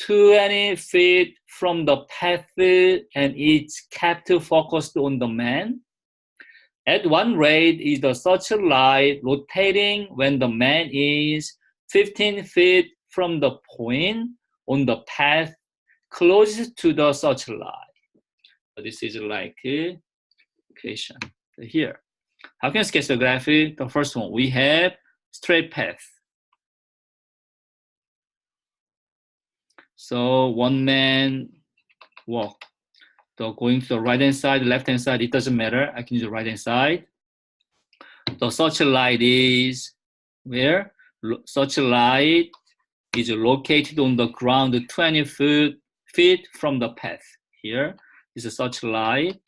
20 feet from the path and it's kept focused on the man. At one rate is the such light rotating when the man is 15 feet from the point on the path closest to the such light. This is like equation here. How can I sketch the graphic? The first one, we have straight path. So one man walk. So going to the right hand side, left hand side, it doesn't matter. I can use the right hand side. So such a light is where? Such a light is located on the ground 20 feet from the path. Here is such a light.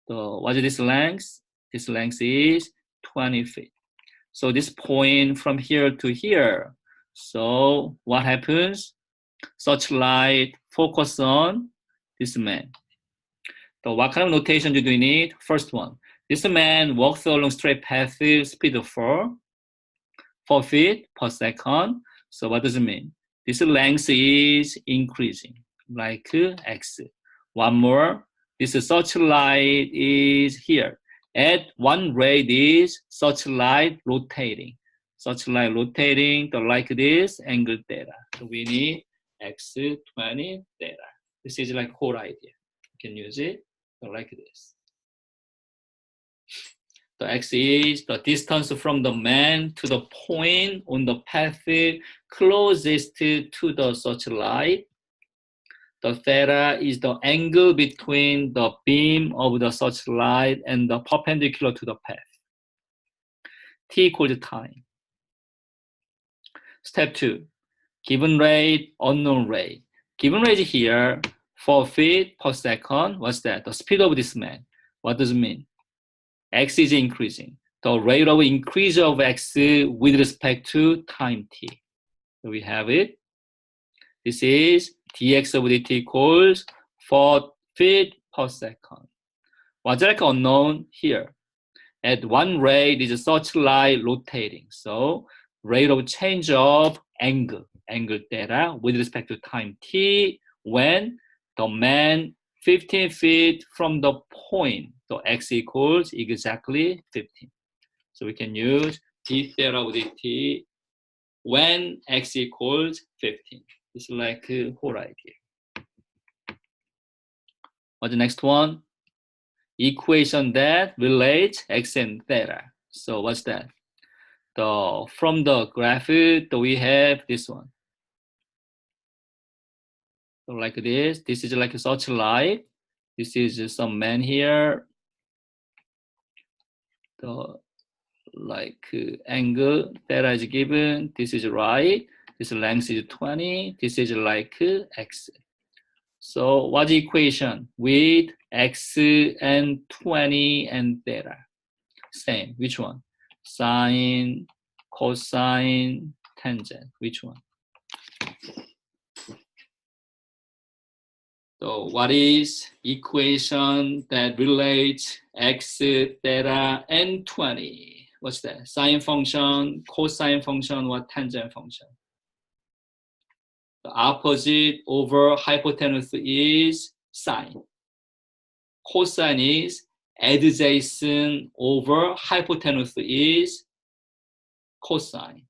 So what is this length? This length is 20 feet. So this point from here to here. So what happens? Such light focus on this man. So what kind of notation do you need? First one, this man walks along straight path, speed of 4 feet per second. So what does it mean? This length is increasing, like x. One more, this such light is here. At one rate is such light rotating. Such light rotating, like this, angle theta. So we need x20 theta. This is like whole idea. You can use it like this. The x is the distance from the man to the point on the path closest to the such light. The theta is the angle between the beam of the such light and the perpendicular to the path. T equals time. Step 2, given rate, unknown rate. Given rate here, 4 feet per second. What's that? The speed of this man. What does it mean? X is increasing. The rate of increase of X with respect to time t. So we have it. This is dx of dt equals 4 feet per second. What's like unknown here? At one rate is such light rotating. So rate of change of angle theta with respect to time t when the man 15 feet from the point. So x equals exactly 15. So we can use d theta of dt when x equals 15. It's like a whole idea. What's the next one? Equation that relates x and theta. So what's that? From the graph, we have this one. So like this. This is like a searchlight. This is some man here. The angle theta is given. This is right. This length is 20. This is like x. So what's the equation with x and 20 and theta? Same. Which one? Sine, cosine, tangent. Which one? So what is equation that relates x, theta, and 20? What's that? Sine function, cosine function, what tangent function? The opposite over hypotenuse is sine. Cosine is adjacent over hypotenuse is cosine.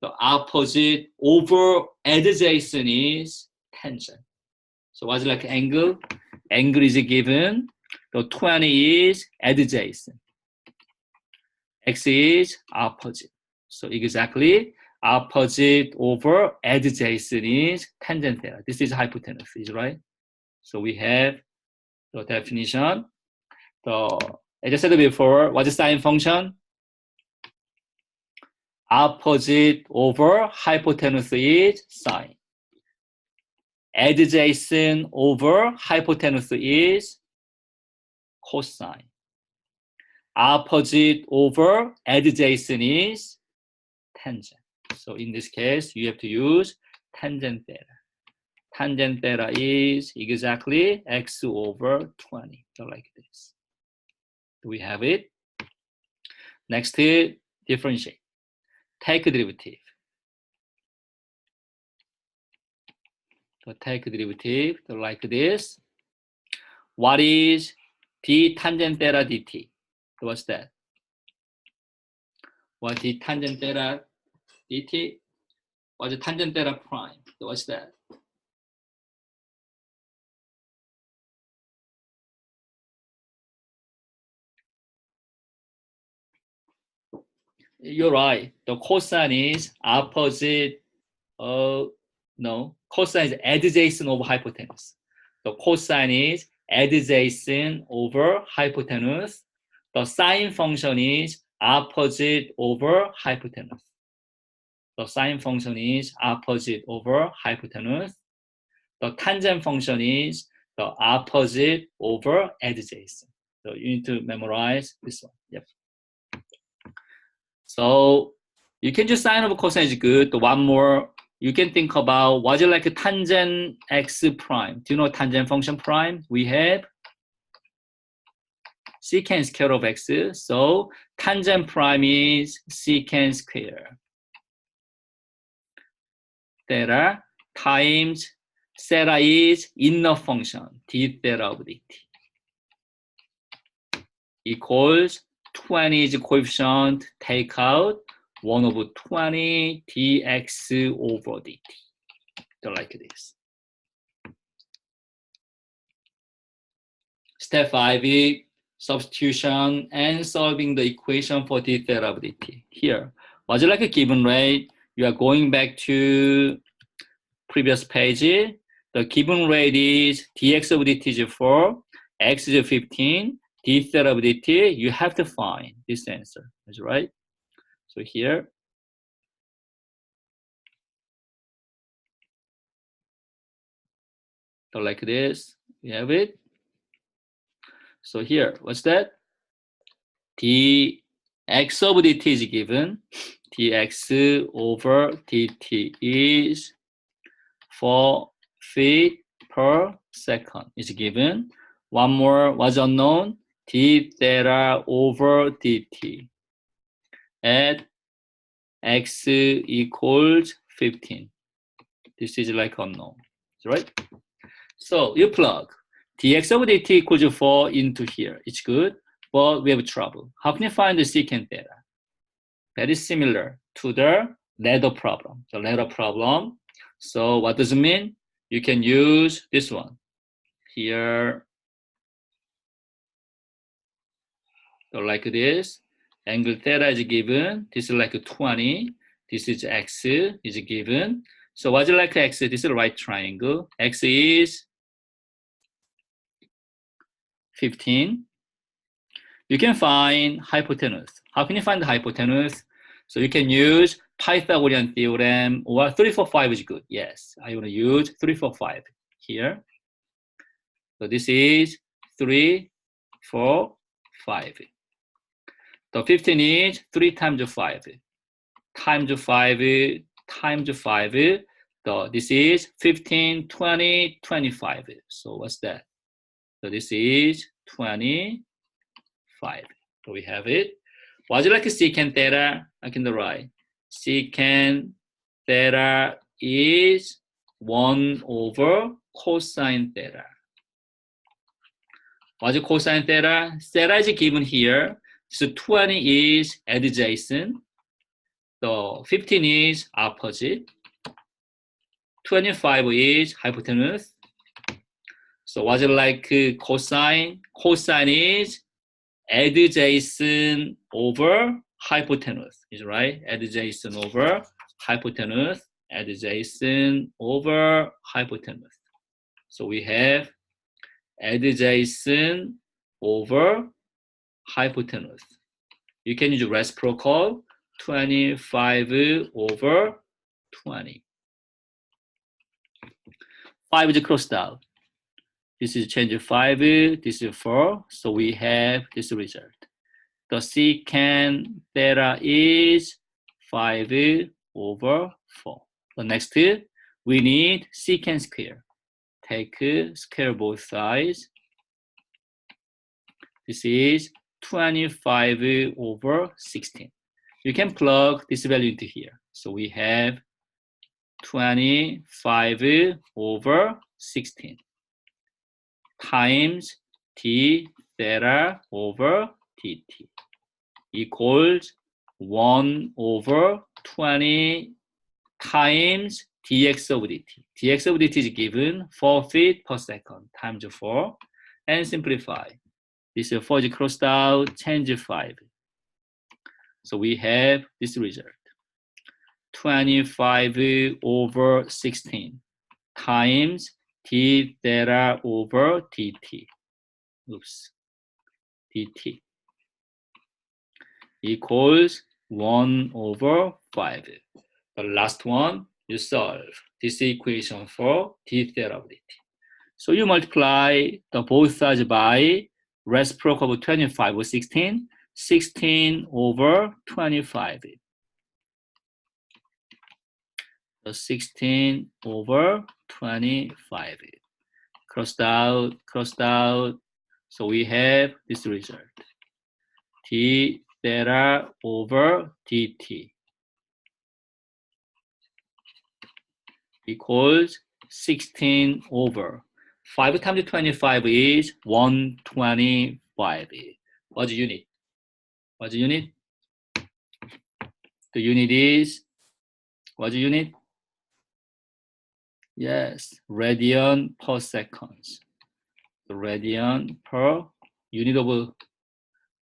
The opposite over adjacent is tangent. So what's like angle? Angle is given. The 20 is adjacent. X is opposite. So exactly opposite over adjacent is tangent theta. This is hypotenuse, is right? So we have the definition. As I said before, what's the sine function? Opposite over hypotenuse is sine. Adjacent over hypotenuse is cosine. Opposite over adjacent is tangent. So in this case, you have to use tangent theta. Tangent theta is exactly x over 20, so like this. Do we have it? Next, differentiate. Take derivative. So take derivative like this. What is d tangent theta dt? What's that? What is tangent theta dt? What's tangent theta prime? What's that? You're right. The cosine is opposite. No, cosine is adjacent over hypotenuse. The cosine is adjacent over hypotenuse. The sine function is opposite over hypotenuse. The sine function is opposite over hypotenuse. The tangent function is the opposite over adjacent. So you need to memorize this one. Yep. So you can just sine over cosine is good. The one more you can think about, was it like a tangent x prime? Do you know tangent function prime? We have secant square of x. So tangent prime is secant square theta times theta is inner function d theta of dt equals 20 is coefficient, take out 1 over 20 dx over dt. So like this. Step 5 is substitution and solving the equation for d theta of dt. Here, was it like a given rate? You are going back to previous page. The given rate is dx of dt is 4, x is 15, d theta of dt, you have to find this answer. That's right. So here, so like this, we have it. So here, what's that? dx of dt is given. dx over dt is 4 feet per second is given. One more was unknown, d theta over dt at x equals 15. This is like unknown, right? So you plug dx over dt equals 4 into here. It's good, but we have trouble. How can you find the secant theta? That is similar to the ladder problem. The ladder problem. So what does it mean? You can use this one here. So like this. Angle theta is given. This is like 20. This is x is given. So what's it like x? This is a right triangle. X is 15. You can find hypotenuse. How can you find the hypotenuse? So you can use Pythagorean theorem or 3, 4, 5 is good. Yes, I want to use 3, 4, 5 here. So this is 3, 4, 5. The 15 is 3 times 5 times 5 times 5. So this is 15, 20, 25. So what's that? So this is 25. So we have it. What's it like secant theta? Like in the right. Secant theta is 1 over cosine theta. What's cosine theta? Theta is given here. So 20 is adjacent. So 15 is opposite. 25 is hypotenuse. So what's it like cosine? Cosine is adjacent over hypotenuse. Is right? Adjacent over hypotenuse. Adjacent over hypotenuse. So we have adjacent over hypotenuse. You can use reciprocal 25 over 20. 5 is crossed out. This is change 5, this is 4. So we have this result. The secant theta is 5 over 4. The next, we need secant square. Take square both sides. This is 25 over 16. You can plug this value into here. So we have 25 over 16 times d theta over dt equals 1 over 20 times dx of dt. dx of dt is given 4 feet per second times 4 and simplify. This 4 is crossed out, change 5. So we have this result. 25 over 16 times d theta over dt. Oops. dt equals 1 over 5. The last one, you solve this equation for d theta of dt. So you multiply the both sides by reciprocal of 25 over 16, 16 over 25. So 16 over 25. Crossed out, crossed out. So we have this result. d theta over dt equals 16 over 5 times 25 is 125. What's the unit? What's the unit? The unit is, what's the unit? Yes, radian per second. The radian per unit of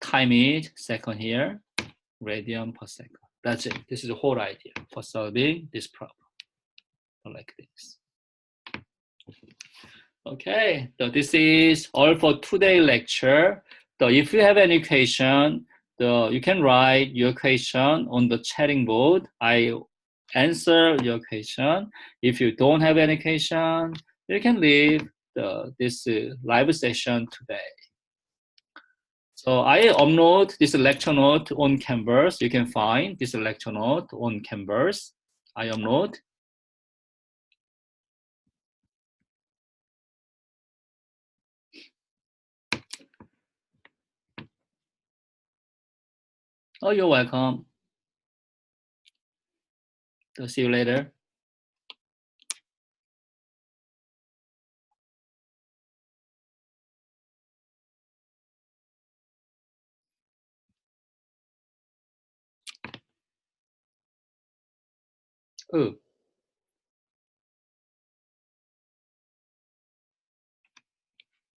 time is second here, radian per second. That's it. This is the whole idea for solving this problem. Like this. Okay, so this is all for today's lecture. So if you have any question, you can write your question on the chatting board. I answer your question. If you don't have any question, you can leave this live session today. So I upload this lecture note on Canvas. You can find this lecture note on Canvas. I upload. Oh, you're welcome. So see you later. Oh.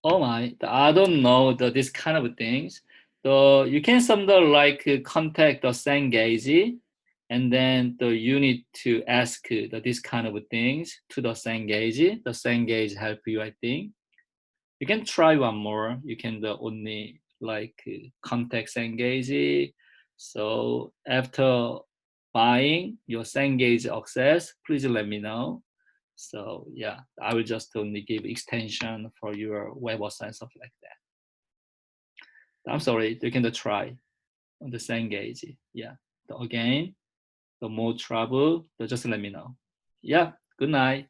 Oh my, I don't know this kind of things. you can something like contact the Cengage, and then you need to ask this kind of things to the Cengage. The Cengage help you, I think. You can try one more. You can only like contact Cengage. So after buying your Cengage access, please let me know. So yeah, I will just only give extension for your web or stuff like that. I'm sorry, you can try on the Cengage. Yeah. Again, the more trouble, just let me know. Yeah. Good night.